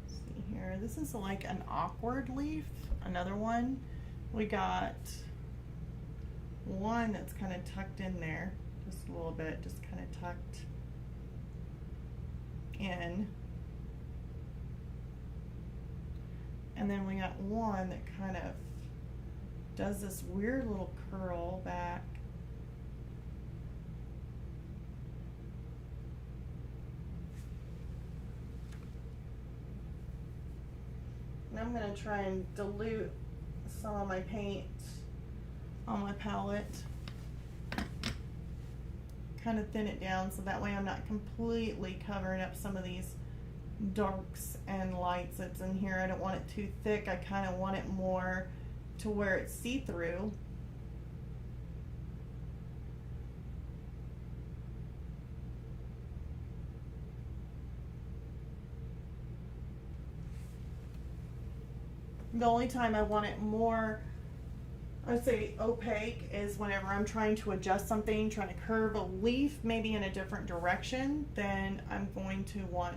See here, this is like an awkward leaf, another one. We got one that's kind of tucked in there, just a little bit, just kind of tucked in. And then we got one that kind of does this weird little curl back. And I'm going to try and dilute some of my paint on my palette. Kind of thin it down so that way I'm not completely covering up some of these darks and lights that's in here. I don't want it too thick. I kind of want it more to where it's see-through. The only time I want it more, I'd say opaque, is whenever I'm trying to adjust something, trying to curve a leaf maybe in a different direction, then I'm going to want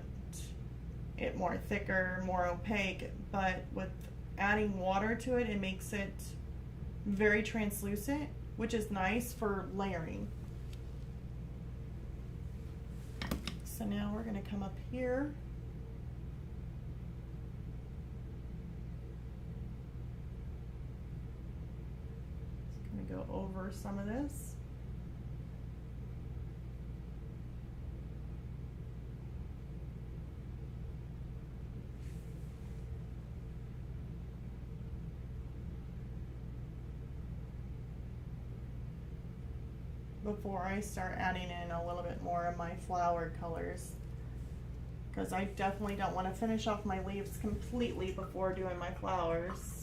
it more thicker, more opaque. But with adding water to it, it makes it very translucent, which is nice for layering. So now we're going to come up here. Go over some of this. Before I start adding in a little bit more of my flower colors, because I definitely don't want to finish off my leaves completely before doing my flowers.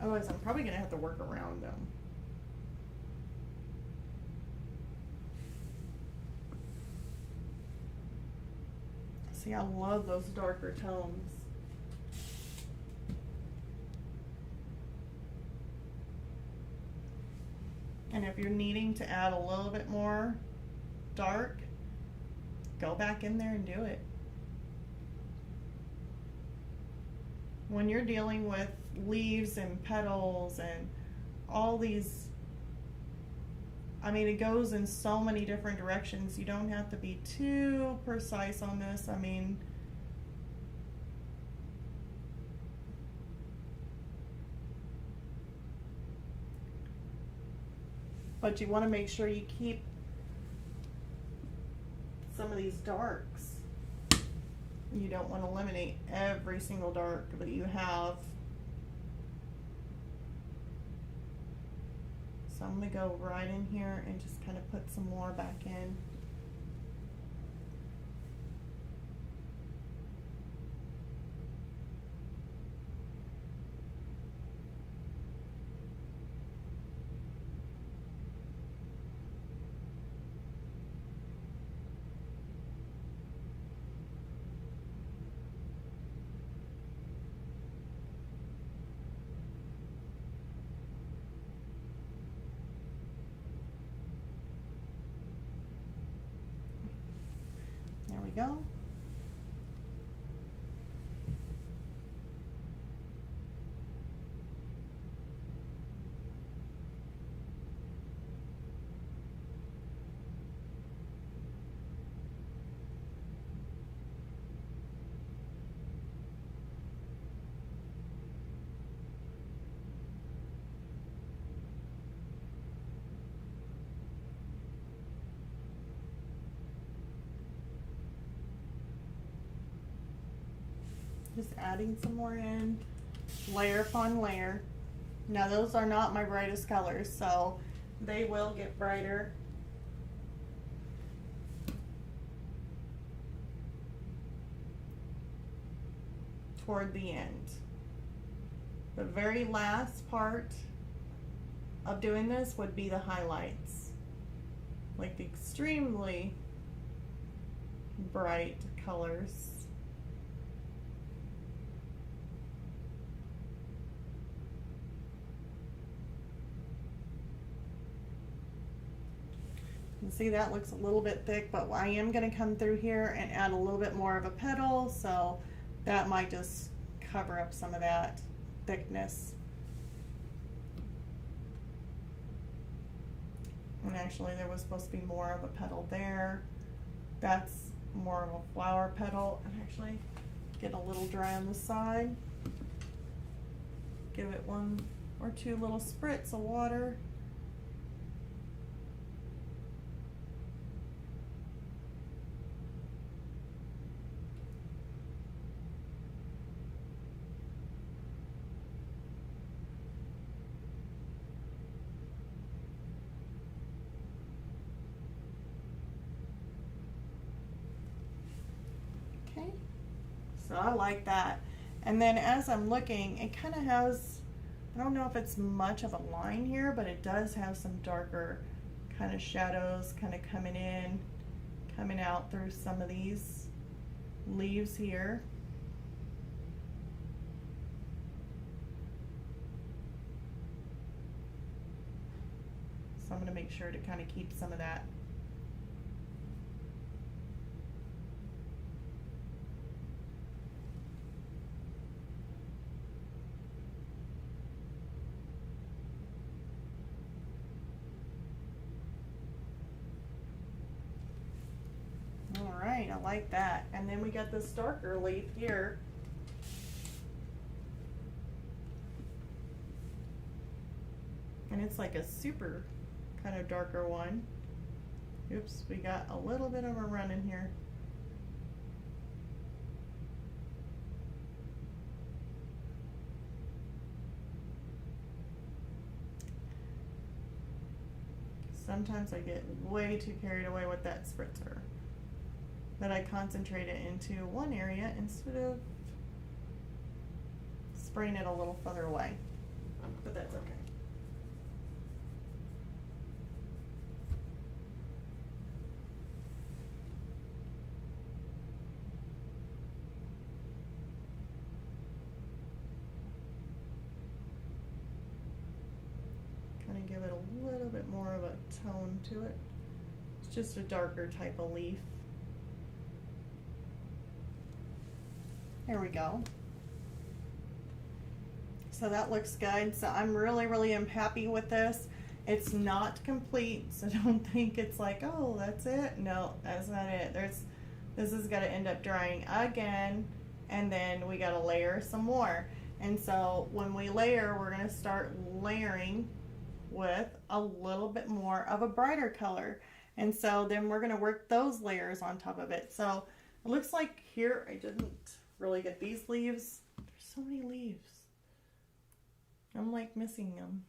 Otherwise, I'm probably going to have to work around them. See, I love those darker tones. And if you're needing to add a little bit more dark, go back in there and do it. When you're dealing with leaves and petals and all these, I mean, it goes in so many different directions. You don't have to be too precise on this. I mean, but you want to make sure you keep some of these darks. You don't want to eliminate every single dark that you have. So I'm going to go right in here and just kind of put some more back in. There we go. Just adding some more in, layer upon layer. Now those are not my brightest colors, so they will get brighter. Toward the end. The very last part of doing this would be the highlights, like the extremely bright colors. You see that looks a little bit thick, but I am going to come through here and add a little bit more of a petal, so that might just cover up some of that thickness. And actually there was supposed to be more of a petal there. That's more of a flower petal. And actually get a little dry on the side. Give it 1 or 2 little spritz of water. I like that. And then as I'm looking, it kind of has, I don't know if it's much of a line here, but it does have some darker kind of shadows kind of coming in, coming out through some of these leaves here. So I'm going to make sure to kind of keep some of that. Alright, I like that. And then we got this darker leaf here. And it's like a super kind of darker one. Oops, we got a little bit of a run in here. Sometimes I get way too carried away with that spritzer, that I concentrate it into one area instead of spraying it a little further away, but that's okay. Kind of give it a little bit more of a tone to it. It's just a darker type of leaf. There we go. So that looks good. So I'm really am happy with this. It's not complete, so don't think it's like, oh, that's it. No, that's not it. This is gonna end up drying again, and then we gotta layer some more. And so when we layer, we're gonna start layering with a little bit more of a brighter color. And so then we're gonna work those layers on top of it. So it looks like here I didn't really get these leaves. There's so many leaves. I'm like missing them.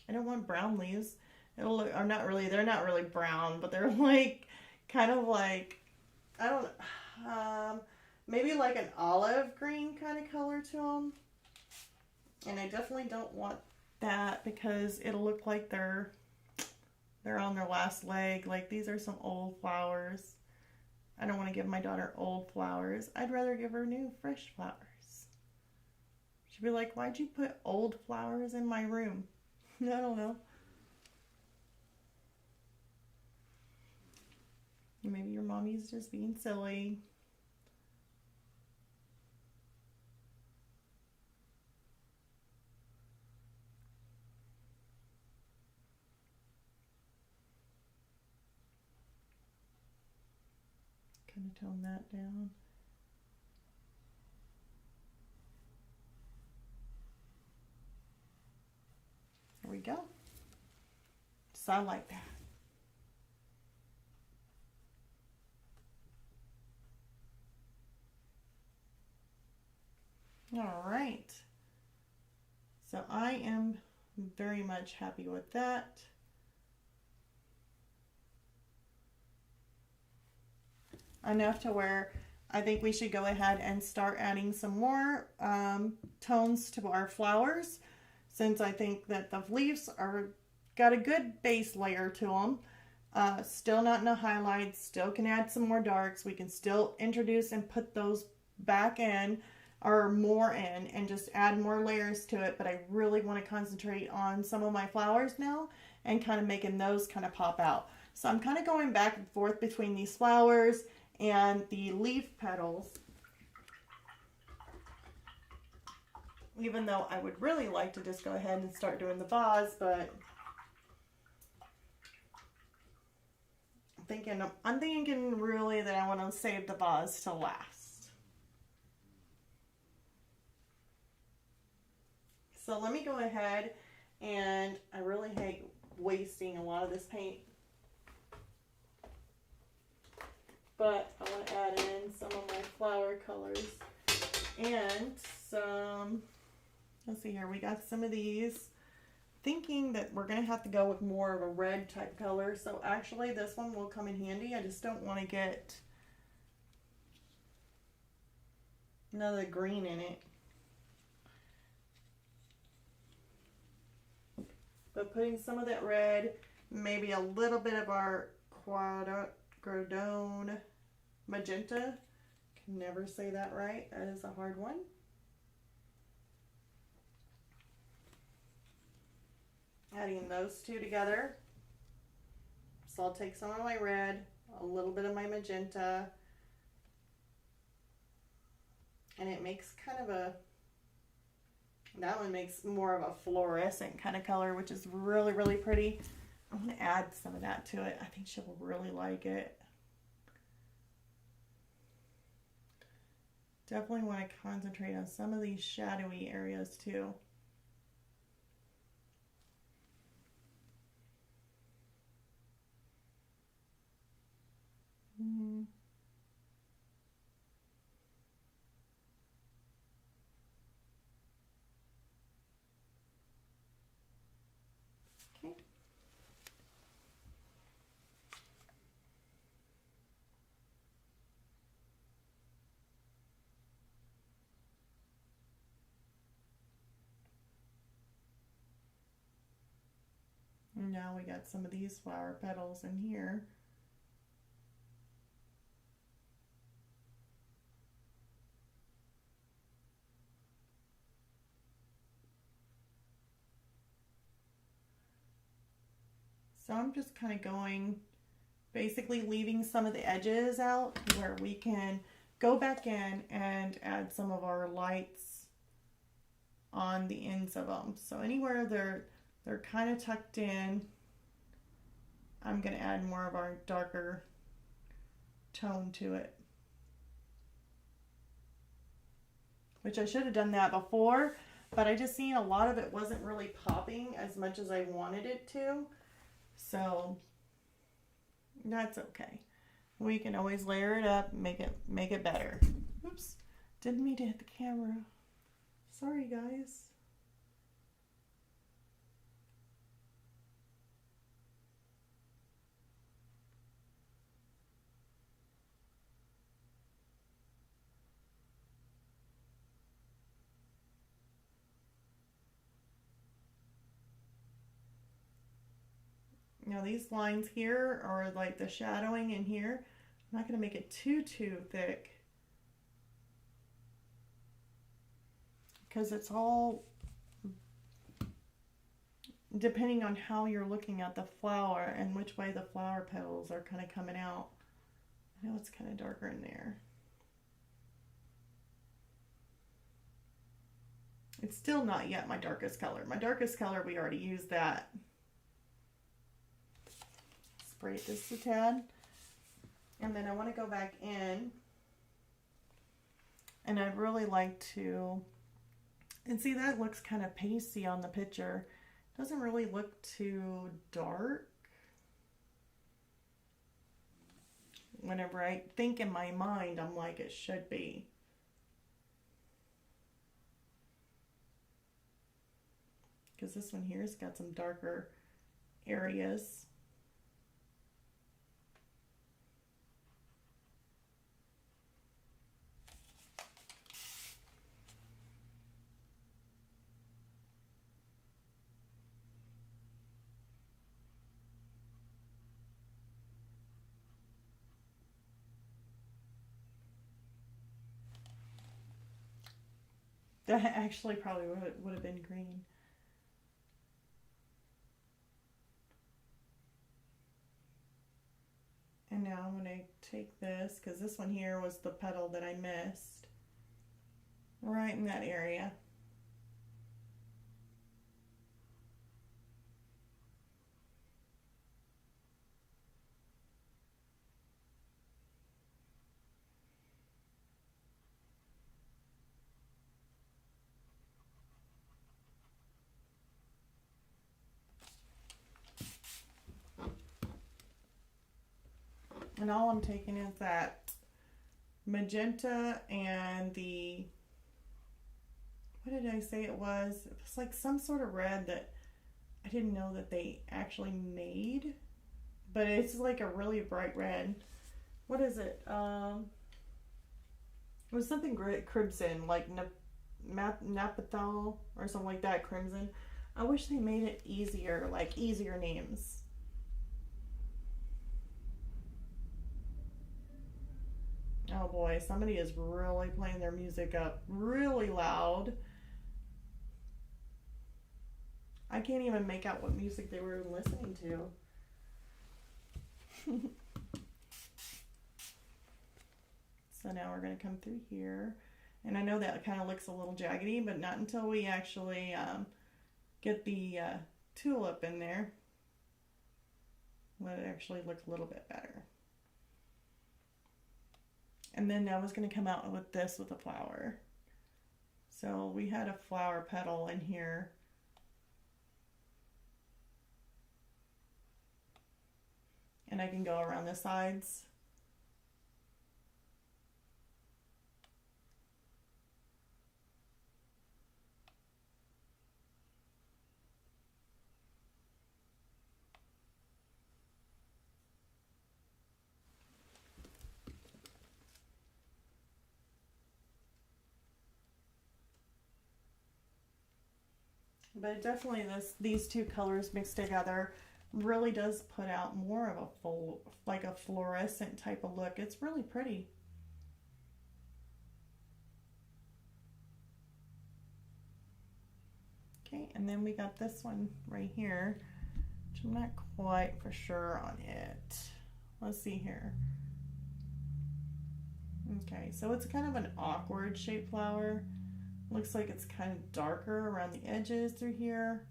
I don't want brown leaves. It'll look, or not really, they're not really brown, but they're like, kind of like, I don't, maybe like an olive green kind of color to them. And I definitely don't want that because it'll look like they're on their last leg. Like these are some old flowers. I don't want to give my daughter old flowers. I'd rather give her new, fresh flowers. She'd be like, why'd you put old flowers in my room? I don't know. Maybe your mommy's just being silly. Kind of tone that down. There we go. So I like that. All right. So I am very much happy with that. Enough to where I think we should go ahead and start adding some more tones to our flowers, since I think that the leaves are got a good base layer to them. Still not in the highlights, still can add some more darks. We can still introduce and put those back in or more in and just add more layers to it, but I really want to concentrate on some of my flowers now and kind of making those kind of pop out. So I'm kind of going back and forth between these flowers and the leaf petals, even though I would really like to just go ahead and start doing the vase, but I'm thinking really that I want to save the vase to last. So let me go ahead, and I really hate wasting a lot of this paint, but I want to add in some of my flower colors and some, let's see here, we got some of these, thinking that we're going to have to go with more of a red type color. So actually this one will come in handy. I just don't want to get another green in it. But putting some of that red, maybe a little bit of our Quadradone magenta. Can never say that right. That is a hard one. Adding those two together. So I'll take some of my red, a little bit of my magenta, and it makes kind of a, that one makes more of a fluorescent kind of color, which is really, really pretty. I'm going to add some of that to it. I think she will really like it. Definitely want to concentrate on some of these shadowy areas too. Okay. Now we got some of these flower petals in here. So I'm just kind of going, basically leaving some of the edges out where we can go back in and add some of our lights on the ends of them. So anywhere they're kind of tucked in, I'm going to add more of our darker tone to it. Which I should have done that before, but I just seen a lot of it wasn't really popping as much as I wanted it to. So that's okay. We can always layer it up, make it better. Oops, didn't mean to hit the camera. Sorry, guys. Now these lines here are like the shadowing in here. I'm not going to make it too thick because it's all depending on how you're looking at the flower and which way the flower petals are kind of coming out. I know it's kind of darker in there. It's still not yet my darkest color. My darkest color, we already used that. Spray it just a tad. And then I want to go back in. And I'd really like to, and see that looks kind of pasty on the picture. Doesn't really look too dark. Whenever I think in my mind, I'm like it should be. Because this one here has got some darker areas. That actually probably would have been green. And now I'm going to take this, because this one here was the petal that I missed, right in that area. And all I'm taking is that magenta and the, what did I say it was? It was like some sort of red that I didn't know that they actually made. But it's like a really bright red. What is it? It was something great, crimson, like Napathal or something like that, crimson. I wish they made it easier, like easier names. Oh boy, somebody is really playing their music up really loud. I can't even make out what music they were listening to. So now we're going to come through here. And I know that kind of looks a little jaggedy, but not until we actually get the tulip in there. Let it actually look a little bit better. And then I was going to come out with this with a flower. So we had a flower petal in here. And I can go around the sides. But definitely these two colors mixed together really does put out more of a full, like a fluorescent type of look. It's really pretty. Okay, and then we got this one right here, which I'm not quite for sure on it. Let's see here. Okay, so it's kind of an awkward shaped flower. Looks like it's kind of darker around the edges through here.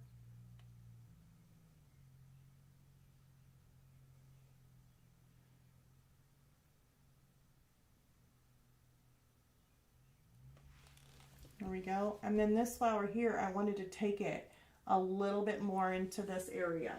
There we go. And then this flower here, I wanted to take it a little bit more into this area.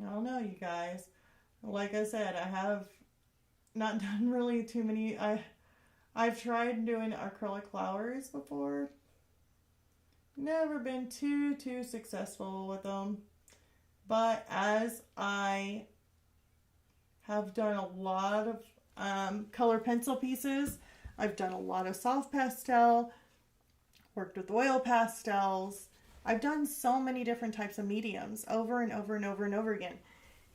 I don't know, you guys. Like I said, I have not done really too many. I've tried doing acrylic flowers before. Never been too successful with them. But as I have done a lot of color pencil pieces, I've done a lot of soft pastel, worked with oil pastels. I've done so many different types of mediums over and over and over and over again.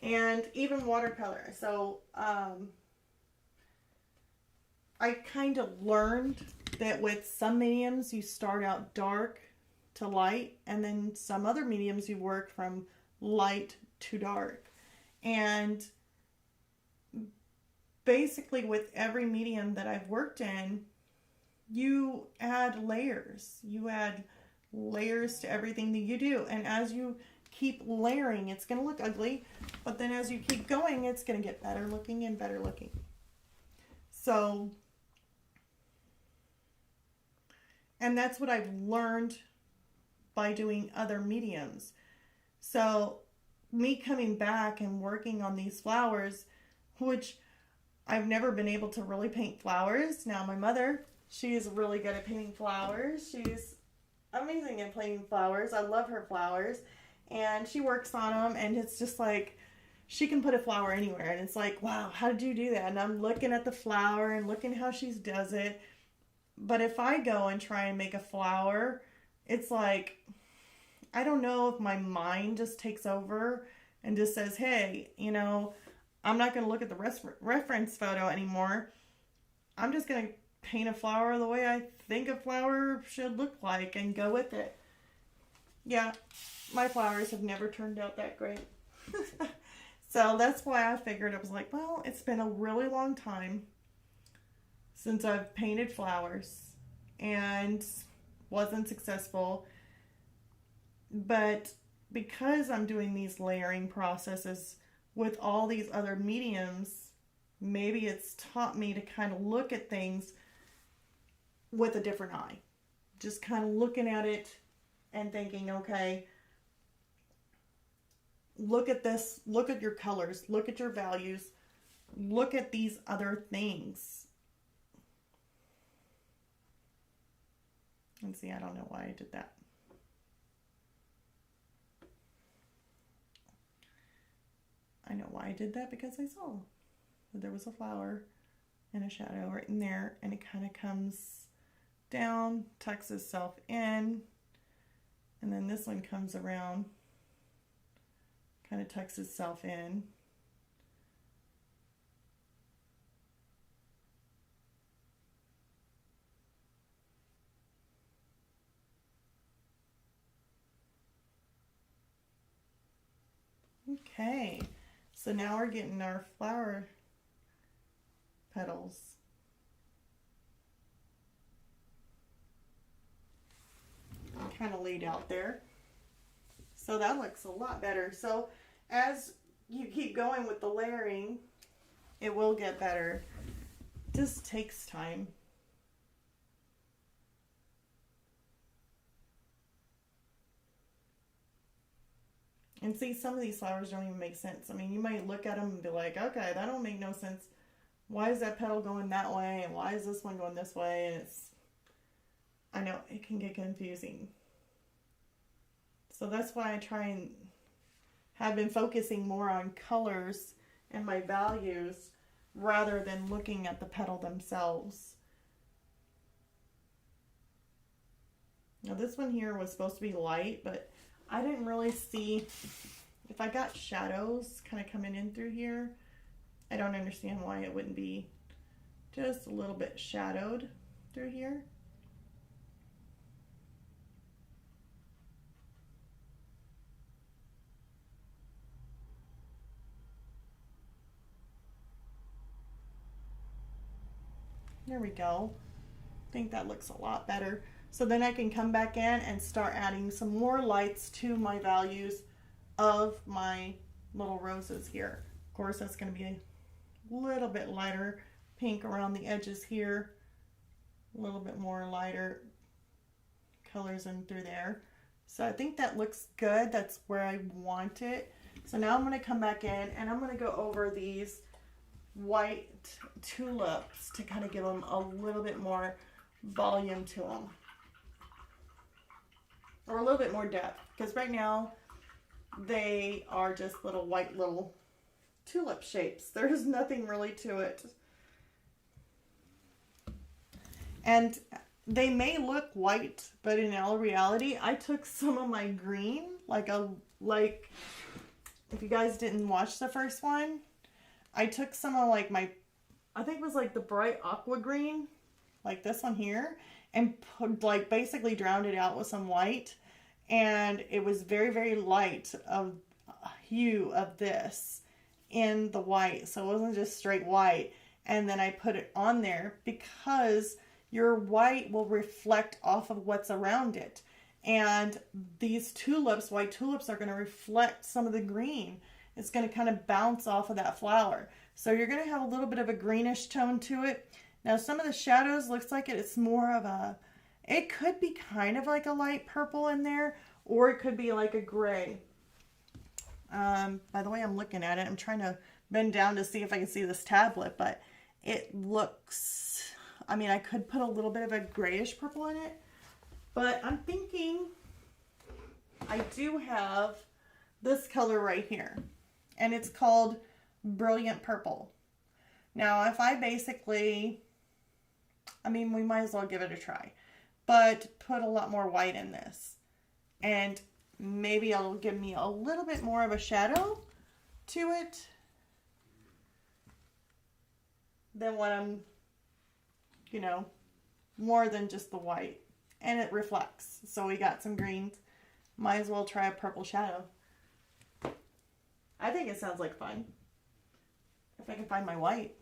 And even watercolor. So I kind of learned that with some mediums you start out dark to light, and then some other mediums you work from light to dark. And basically with every medium that I've worked in, you add layers. You add layers to everything that you do, and as you keep layering, it's going to look ugly, but then as you keep going, it's going to get better looking and better looking. So, and that's what I've learned by doing other mediums. So me coming back and working on these flowers, which I've never been able to really paint flowers. Now my mother, she's really good at painting flowers. She's amazing at painting flowers. I love her flowers, and she works on them, and it's just like she can put a flower anywhere, and it's like, wow, how did you do that? And I'm looking at the flower and looking how she does it. But if I go and try and make a flower, it's like, I don't know if my mind just takes over and just says, hey, you know, I'm not going to look at the reference photo anymore. I'm just going to paint a flower the way I think a flower should look like and go with it. Yeah, my flowers have never turned out that great. So that's why I figured, I was like, well, it's been a really long time since I've painted flowers and wasn't successful. But because I'm doing these layering processes with all these other mediums, maybe it's taught me to kind of look at things with a different eye. Just kind of looking at it and thinking, okay, look at this, look at your colors, look at your values, look at these other things. And see, I don't know why I did that. I know why I did that, because I saw that there was a flower and a shadow right in there, and it kind of comes down, tucks itself in, and then this one comes around, kind of tucks itself in. Okay, so now we're getting our flower petals. Kind of laid out there. So that looks a lot better. So as you keep going with the layering, it will get better. Just takes time. And see, some of these flowers don't even make sense. I mean, you might look at them and be like, okay, that don't make no sense. Why is that petal going that way? And why is this one going this way? And it's, I know, it can get confusing. So that's why I try and have been focusing more on colors and my values rather than looking at the petal themselves. Now this one here was supposed to be light, but I didn't really see if I got shadows kind of coming in through here. I don't understand why it wouldn't be just a little bit shadowed through here. There we go. I think that looks a lot better. So then I can come back in and start adding some more lights to my values of my little roses here. Of course, that's going to be a little bit lighter pink around the edges here. A little bit more lighter colors in through there. So I think that looks good. That's where I want it. So now I'm going to come back in and I'm going to go over these white tulips to kind of give them a little bit more volume to them, or a little bit more depth, because right now they are just little white little tulip shapes. There's nothing really to it, and they may look white, but in all reality I took some of my green, like if you guys didn't watch the first one, I took some of like my, I think it was like the bright aqua green, like this one here, and put, like basically drowned it out with some white, and it was very, very light of hue of this in the white, so it wasn't just straight white. And then I put it on there because your white will reflect off of what's around it, and these tulips, white tulips, are going to reflect some of the green. It's going to kind of bounce off of that flower. So you're going to have a little bit of a greenish tone to it. Now some of the shadows looks like it's more of a, it could be kind of like a light purple in there, or it could be like a gray. By the way, I'm looking at it. I'm trying to bend down to see if I can see this tablet, but it looks, I mean, I could put a little bit of a grayish purple in it, but I'm thinking I do have this color right here, and it's called Brilliant Purple. Now, if I basically, I mean, we might as well give it a try, but put a lot more white in this, and maybe it'll give me a little bit more of a shadow to it than what I'm, you know, more than just the white, and it reflects. So we got some greens. Might as well try a purple shadow. I think it sounds like fun. If I can find my white.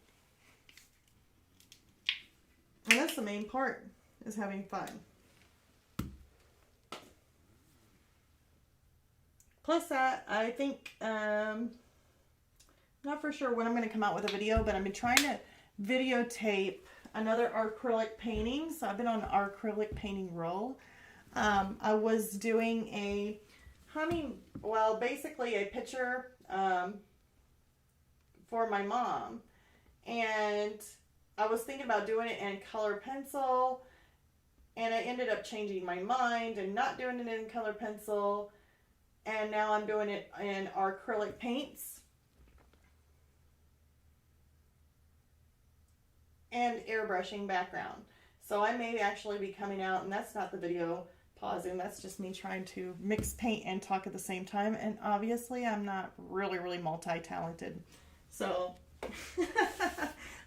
And that's the main part, is having fun. Plus that, I think, not for sure when I'm going to come out with a video, but I've been trying to videotape another acrylic painting. So I've been on an acrylic painting roll. I was doing a well, basically a picture for my mom. And I was thinking about doing it in color pencil, and I ended up changing my mind and not doing it in color pencil. And now I'm doing it in our acrylic paints and airbrushing background. So I may actually be coming out, and that's not the video pausing, that's just me trying to mix paint and talk at the same time. And obviously I'm not really multi-talented. So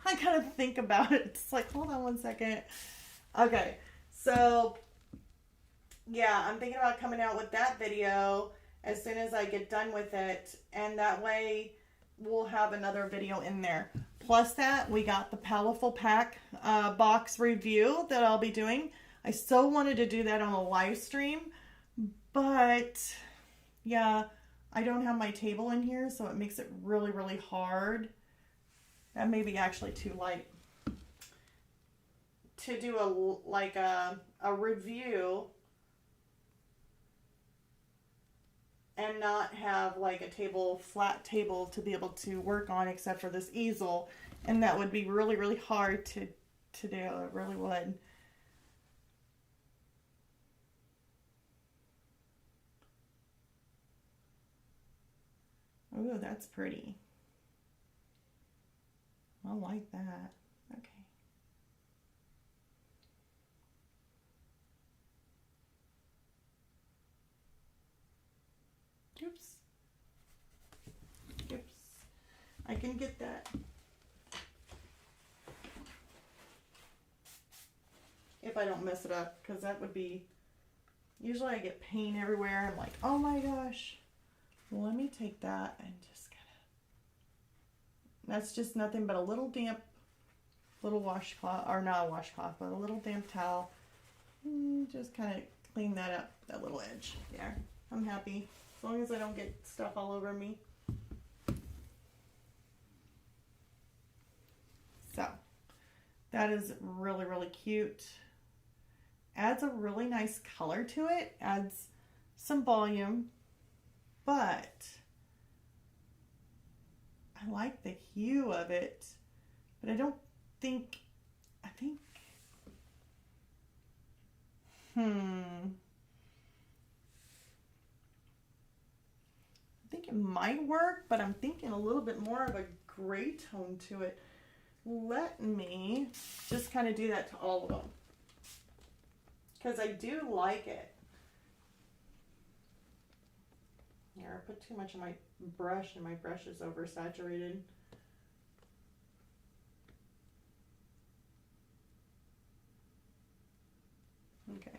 I gotta think about it. It's like, hold on one second. Okay, so yeah, I'm thinking about coming out with that video as soon as I get done with it, and that way we'll have another video in there. Plus that, we got the Powerful Pack box review that I'll be doing. I so wanted to do that on a live stream, but yeah, I don't have my table in here, so it makes it really hard. That may be actually too light to do a review and not have like a flat table to be able to work on except for this easel. And that would be really hard to do. It really would. Ooh, that's pretty. I like that. Okay. Oops. Oops. I can get that. If I don't mess it up, because that would be, usually I get paint everywhere. I'm like, oh my gosh. Well, let me take that and just kind of, that's just nothing but a little damp, little washcloth, or not a washcloth, but a little damp towel. Just kind of clean that up, that little edge. Yeah, I'm happy. As long as I don't get stuff all over me. So, that is really cute. Adds a really nice color to it. Adds some volume. But I like the hue of it. But I don't think, I think it might work, but I'm thinking a little bit more of a gray tone to it. Let me just kind of do that to all of them, because I do like it. Here, I put too much on my brush and my brush is oversaturated. Okay.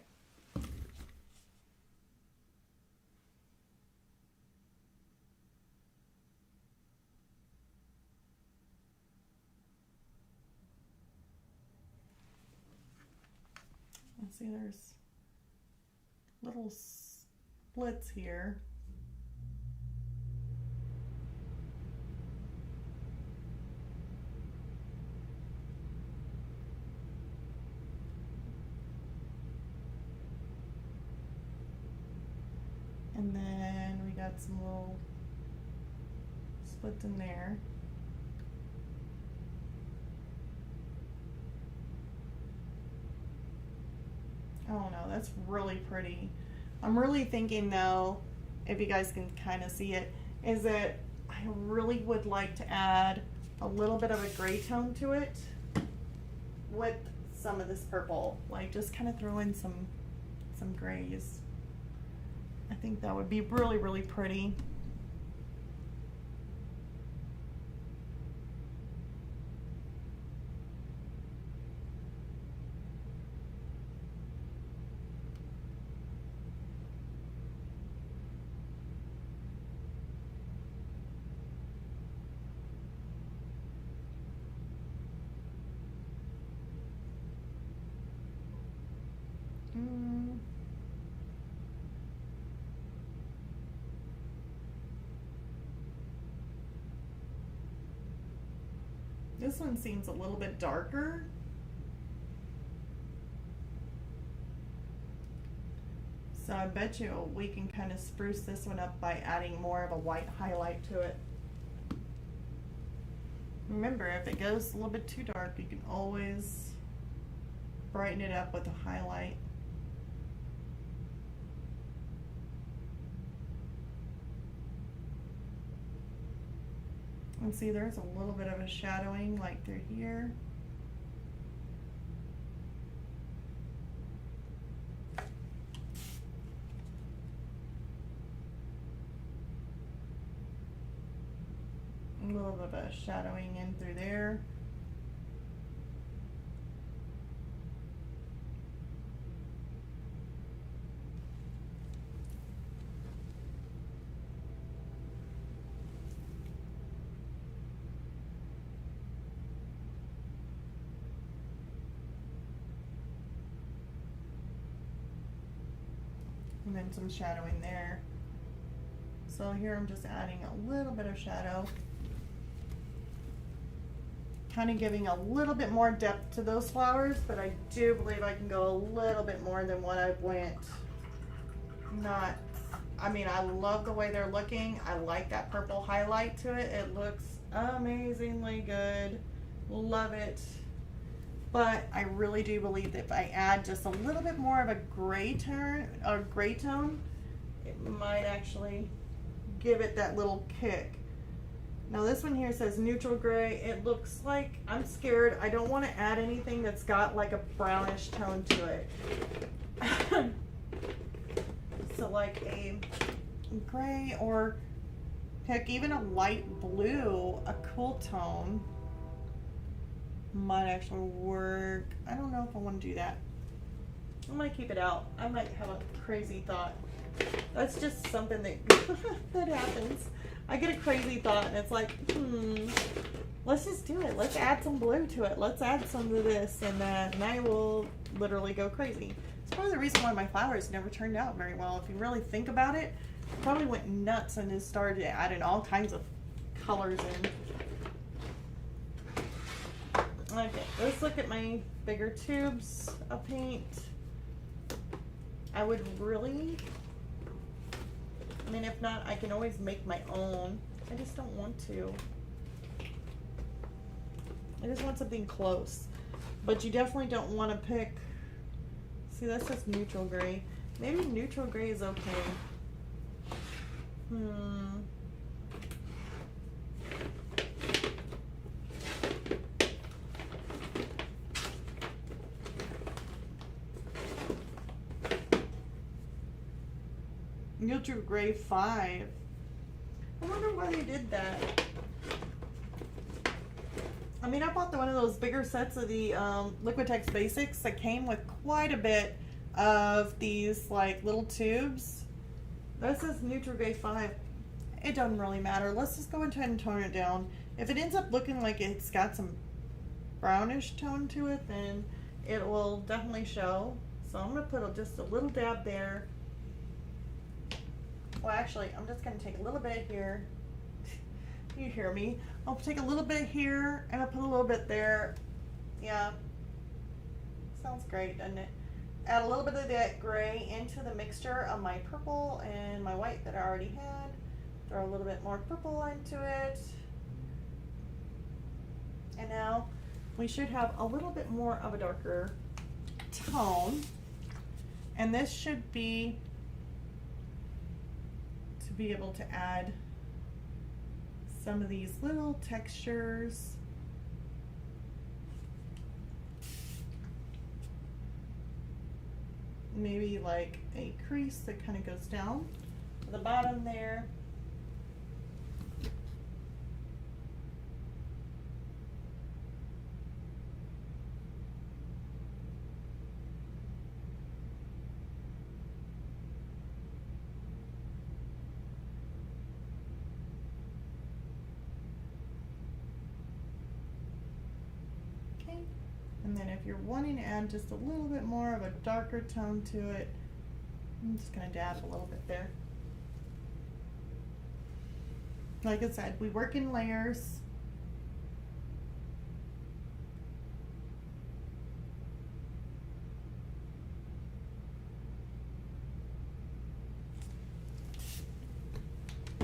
Let's see, there's little splits here. And then we got some little splits in there. Oh no, that's really pretty. I'm really thinking though, if you guys can kind of see it, is that I really would like to add a little bit of a gray tone to it with some of this purple. Like just kind of throw in some grays. I think that would be really pretty. This one seems a little bit darker. So I bet you we can kind of spruce this one up by adding more of a white highlight to it. Remember, if it goes a little bit too dark, you can always brighten it up with a highlight. And see, there's a little bit of a shadowing like through here. A little bit of a shadowing in through there. And then some shadowing there. So here I'm just adding a little bit of shadow. Kind of giving a little bit more depth to those flowers, but I do believe I can go a little bit more than what I went. I mean, I love the way they're looking. I like that purple highlight to it. It looks amazingly good. Love it. But I really do believe that if I add just a little bit more of a gray tone, it might actually give it that little kick. Now this one here says neutral gray. It looks like, I'm scared, I don't want to add anything that's got like a brownish tone to it. So like a gray, or heck, even a light blue, a cool tone might actually work. I don't know if I want to do that. I might keep it out. I might have a crazy thought. That's just something that that happens. I get a crazy thought and it's like, let's just do it. Let's add some blue to it. Let's add some to this and that, and I will literally go crazy. It's part of the reason why my flowers never turned out very well. If you really think about it, I probably went nuts and just started adding all kinds of colors in. Okay, let's look at my bigger tubes of paint. I would really, I mean, if not, I can always make my own. I just don't want to. I just want something close. But you definitely don't want to pick, see, that's just neutral gray. Maybe neutral gray is okay. Neutral gray 5. I wonder why they did that. I mean, I bought one of those bigger sets of the Liquitex Basics that came with quite a bit of these like little tubes. That says neutral gray 5. It doesn't really matter. Let's just go ahead and tone it down. If it ends up looking like it's got some brownish tone to it, then it will definitely show. So I'm going to put just a little dab there. Well, actually, I'm just going to take a little bit here. You hear me? I'll take a little bit here and I'll put a little bit there. Yeah. Sounds great, doesn't it? Add a little bit of that gray into the mixture of my purple and my white that I already had. Throw a little bit more purple into it. And now we should have a little bit more of a darker tone. And this should be to be able to add some of these little textures. Maybe like a crease that kind of goes down to the bottom there. And then if you're wanting to add just a little bit more of a darker tone to it, I'm just going to dab a little bit there. Like I said, we work in layers.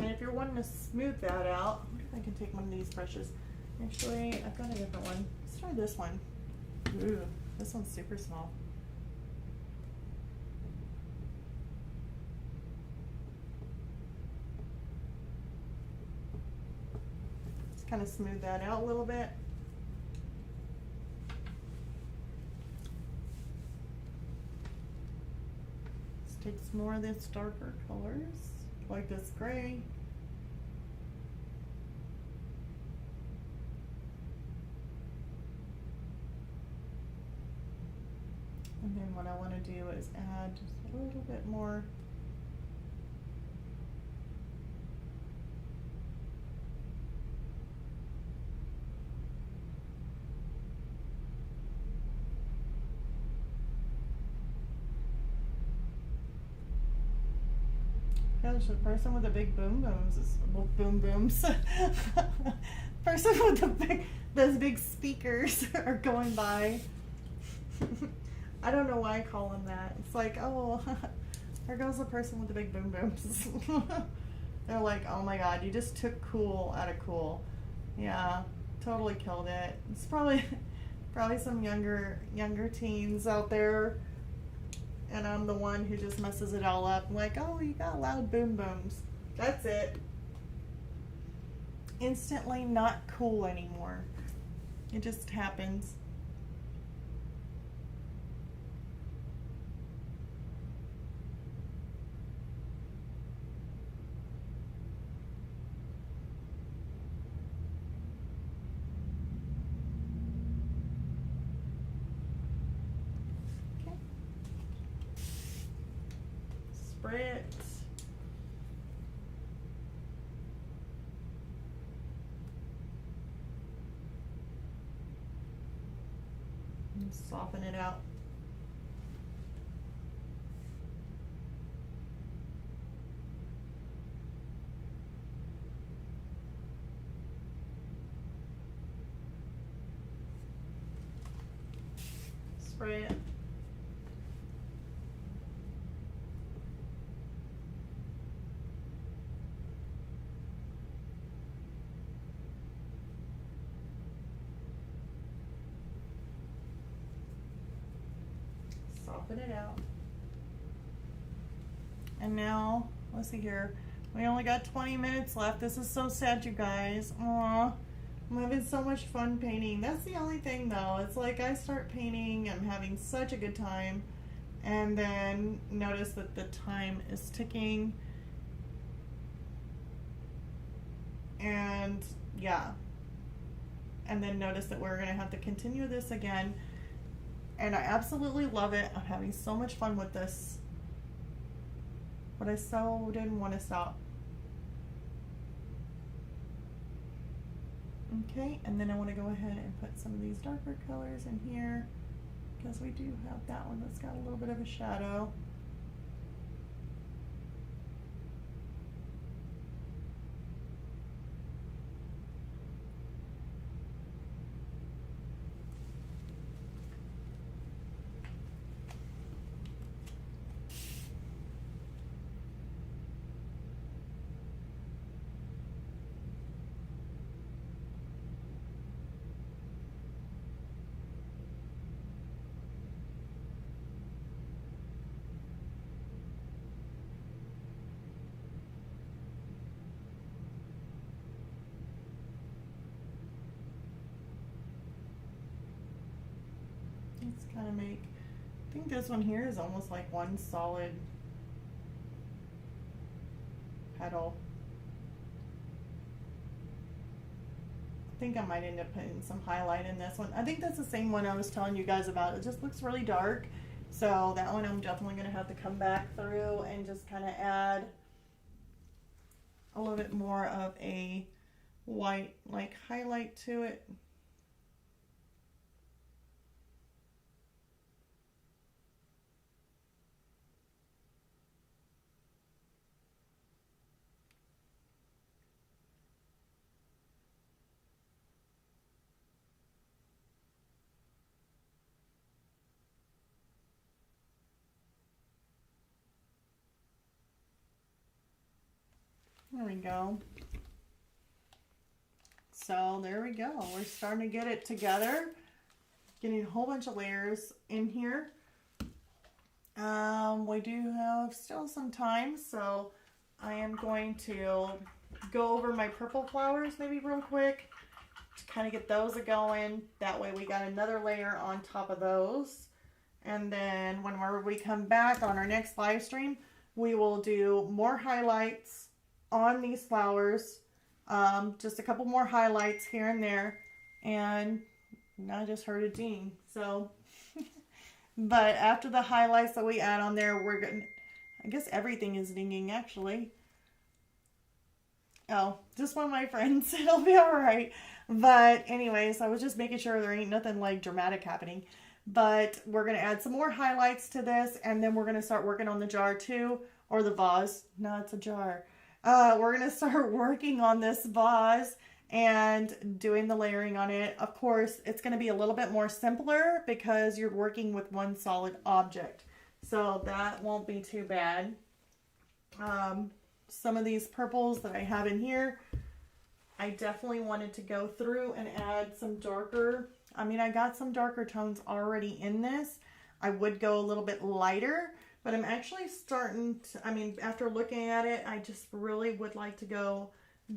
And if you're wanting to smooth that out, I wonder if I can take one of these brushes. Actually, I've got a different one. Let's try this one. Ooh, this one's super small. Just kind of smooth that out a little bit. Let's take some more of this darker colors, like this gray. And then what I want to do is add just a little bit more . Gosh, the person with the big boom booms is, well, boom booms. Person with those big speakers are going by. I don't know why I call them that. It's like, oh, there goes the person with the big boom booms. They're like, oh my god, you just took cool out of cool. Yeah, totally killed it. It's probably some younger teens out there, and I'm the one who just messes it all up. I'm like, oh, you got loud boom booms. That's it. Instantly not cool anymore. It just happens. Spray it. And soften it out. Spray it. Soften it out. And now, let's see here. We only got 20 minutes left. This is so sad, you guys. Aw, I'm having so much fun painting. That's the only thing though. It's like I start painting, I'm having such a good time, and then notice that the time is ticking. And yeah. And then notice that we're gonna have to continue this again. And I absolutely love it. I'm having so much fun with this. But I so didn't want to stop. Okay, and then I want to go ahead and put some of these darker colors in here, because we do have that one that's got a little bit of a shadow. Let's kind of make, I think this one here is almost like one solid petal. I think I might end up putting some highlight in this one. I think that's the same one I was telling you guys about. It just looks really dark. So that one I'm definitely going to have to come back through and just kind of add a little bit more of a white like highlight to it. There we go. So there we go. We're starting to get it together. Getting a whole bunch of layers in here. We do have still some time, so I am going to go over my purple flowers maybe real quick to kind of get those going. That way we got another layer on top of those. And then whenever we come back on our next live stream, we will do more highlights on these flowers. Just a couple more highlights here and there. And I just heard a ding. So, but after the highlights that we add on there, we're going to, I guess everything is dinging actually. Oh, just one of my friends. It'll be all right. But anyways, I was just making sure there ain't nothing like dramatic happening. But we're going to add some more highlights to this, and then we're going to start working on the jar too, or the vase. No, it's a jar. We're going to start working on this vase and doing the layering on it. Of course, it's going to be a little bit more simpler because you're working with one solid object. So that won't be too bad. Some of these purples that I have in here, I definitely wanted to go through and add some darker. I mean, I got some darker tones already in this. I would go a little bit lighter, but I'm actually starting to, I mean, after looking at it, I just really would like to go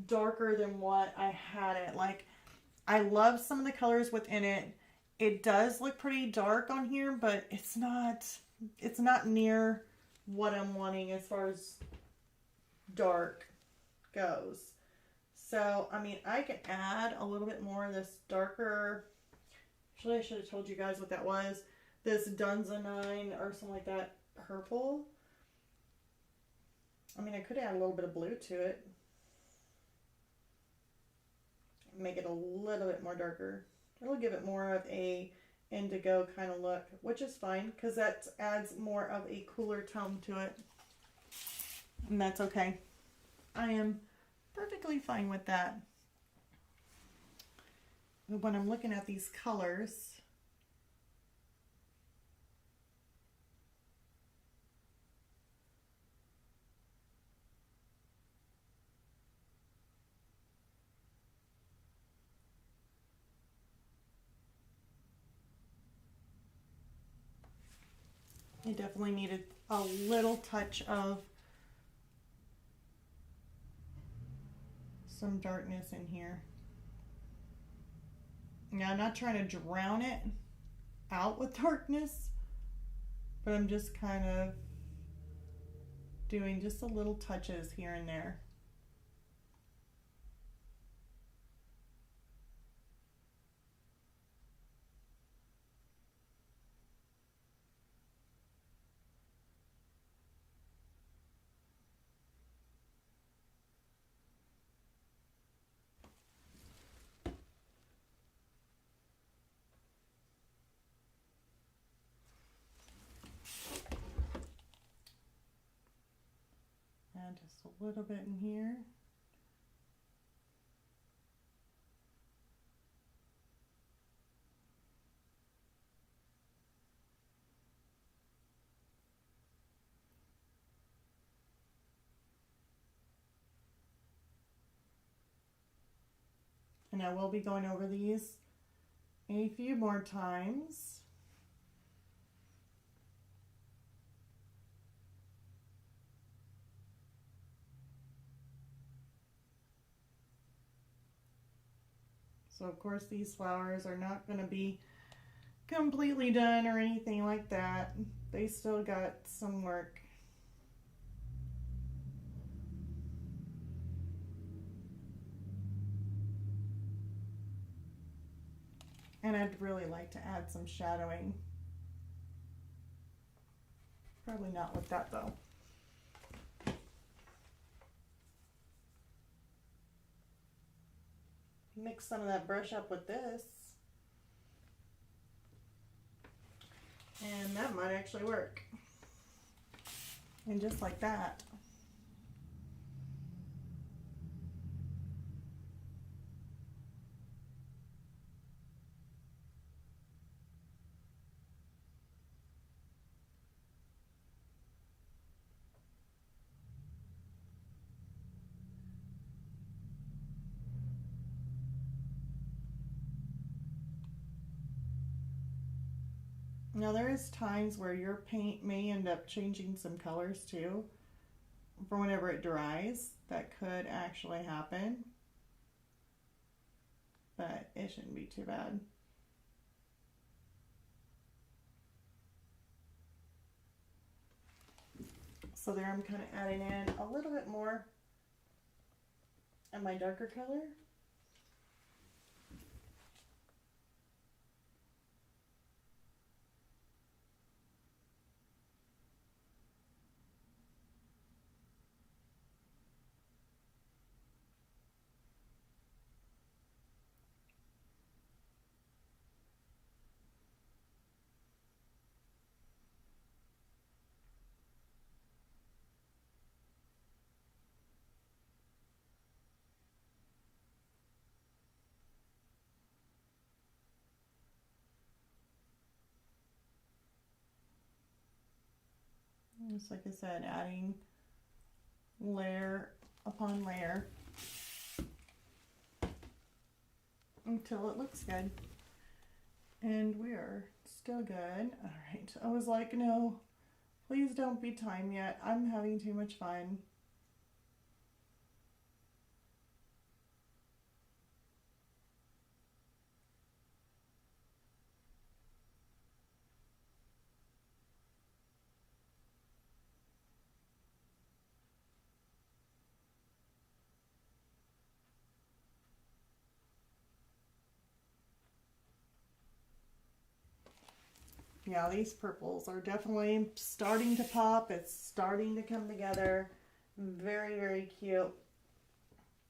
darker than what I had it. Like, I love some of the colors within it. It does look pretty dark on here, but it's not near what I'm wanting as far as dark goes. So, I mean, I could add a little bit more of this darker, actually I should have told you guys what that was, this Dunzanine or something like that purple. I mean, I could add a little bit of blue to it. Make it a little bit more darker. It'll give it more of a indigo kind of look, which is fine because that adds more of a cooler tone to it. And that's okay. I am perfectly fine with that. When I'm looking at these colors, I definitely needed a little touch of some darkness in here. Now, I'm not trying to drown it out with darkness, but I'm just kind of doing just a little touches here and there. And just a little bit in here. And I will be going over these a few more times. So of course these flowers are not going to be completely done or anything like that. They still got some work. And I'd really like to add some shadowing. Probably not with that though. Mix some of that brush up with this. And that might actually work. And just like that. Now there is times where your paint may end up changing some colors too for whenever it dries. That could actually happen, but it shouldn't be too bad. So there I'm kind of adding in a little bit more of my darker color. Just like I said, adding layer upon layer until it looks good. And we are still good. All right. I was like, no, please don't be time yet. I'm having too much fun. Yeah, these purples are definitely starting to pop. It's starting to come together. Very, very cute.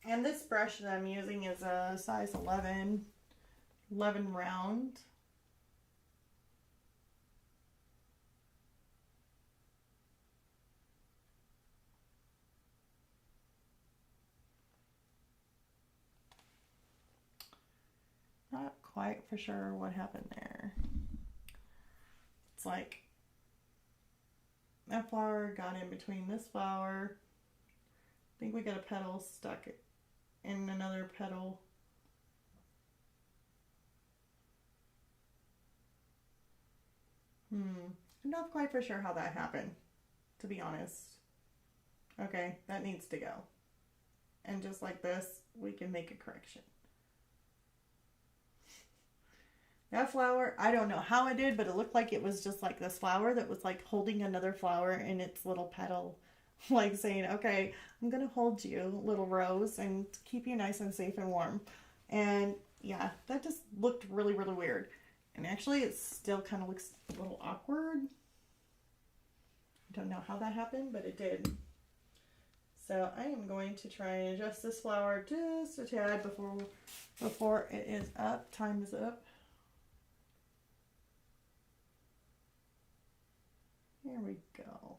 And this brush that I'm using is a size 11 round. Not quite for sure what happened there. It's like that flower got in between this flower. I think we got a petal stuck in another petal. I'm not quite for sure how that happened, to be honest. Okay, that needs to go. And just like this, we can make a correction. That flower, I don't know how it did, but it looked like it was just like this flower that was like holding another flower in its little petal. Like saying, okay, I'm going to hold you, little rose, and keep you nice and safe and warm. And yeah, that just looked really, really weird. And actually, it still kind of looks a little awkward. I don't know how that happened, but it did. So I am going to try and adjust this flower just a tad before it is up. Time is up. Here we go.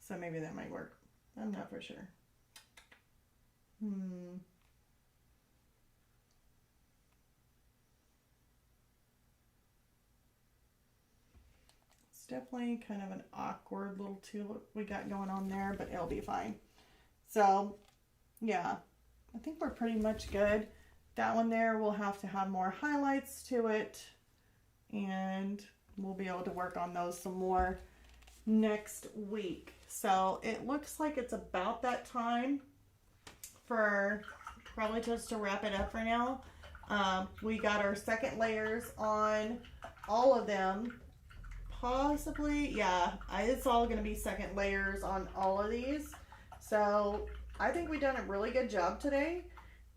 So maybe that might work. I'm not for sure. It's definitely kind of an awkward little tulip we got going on there, but it'll be fine. So, yeah, I think we're pretty much good. That one there will have to have more highlights to it, and we'll be able to work on those some more next week. So it looks like it's about that time for probably just to wrap it up for now. We got our second layers on all of them. Possibly, yeah, it's all going to be second layers on all of these. So I think we've done a really good job today.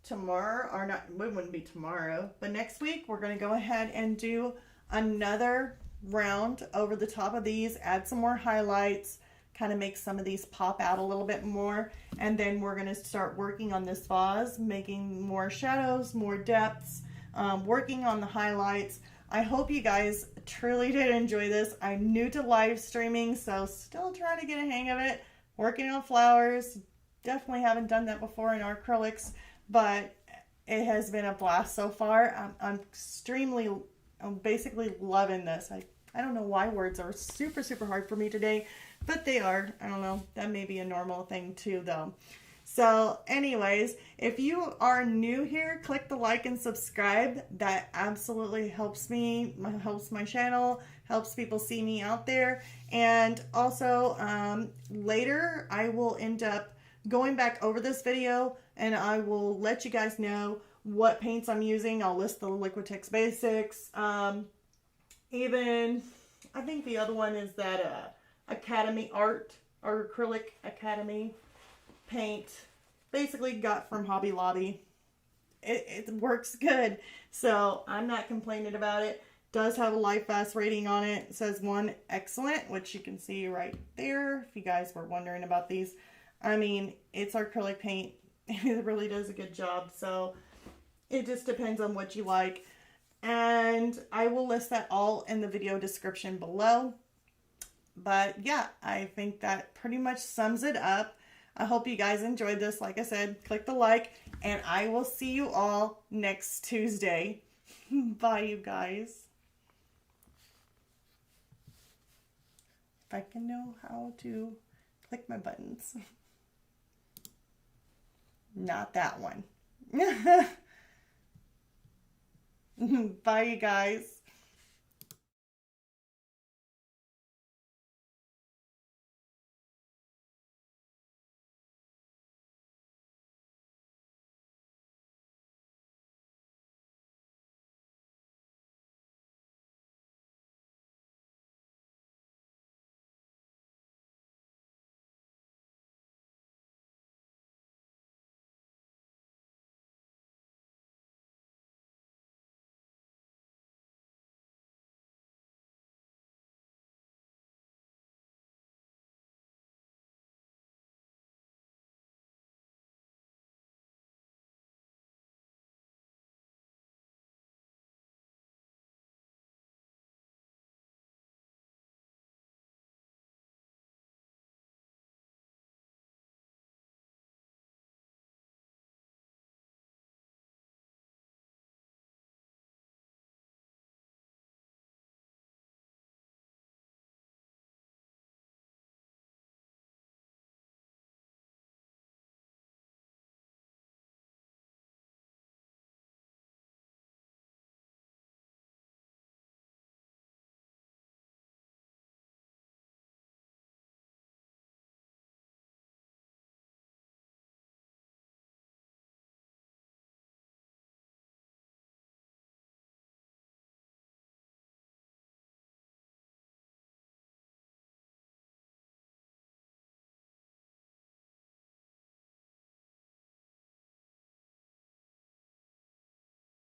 Tomorrow, or not, it wouldn't be tomorrow, but next week we're going to go ahead and do another round over the top of these, add some more highlights, kind of make some of these pop out a little bit more, and then we're going to start working on this vase, making more shadows, more depths, working on the highlights. I hope you guys truly did enjoy this. I'm new to live streaming, so still trying to get a hang of it, working on flowers, definitely haven't done that before in our acrylics, but it has been a blast so far. I'm basically loving this. I don't know why words are super hard for me today, but they are. I don't know. That may be a normal thing too, though. So anyways, if you are new here, click the like and subscribe. That absolutely helps me, helps my channel, helps people see me out there. And also later I will end up going back over this video and I will let you guys know what paints I'm using. I'll list the Liquitex basics. Even, I think the other one is that Academy Art or Acrylic Academy paint. Basically got from Hobby Lobby. It works good. So I'm not complaining about it. Does have a Life Fast rating on it. It says 1 excellent, which you can see right there if you guys were wondering about these. I mean, it's acrylic paint. It really does a good job. So it just depends on what you like. And I will list that all in the video description below. But yeah, I think that pretty much sums it up. I hope you guys enjoyed this. Like I said, click the like, and I will see you all next Tuesday. Bye, you guys. If I can know how to click my buttons. Not that one. Bye, you guys.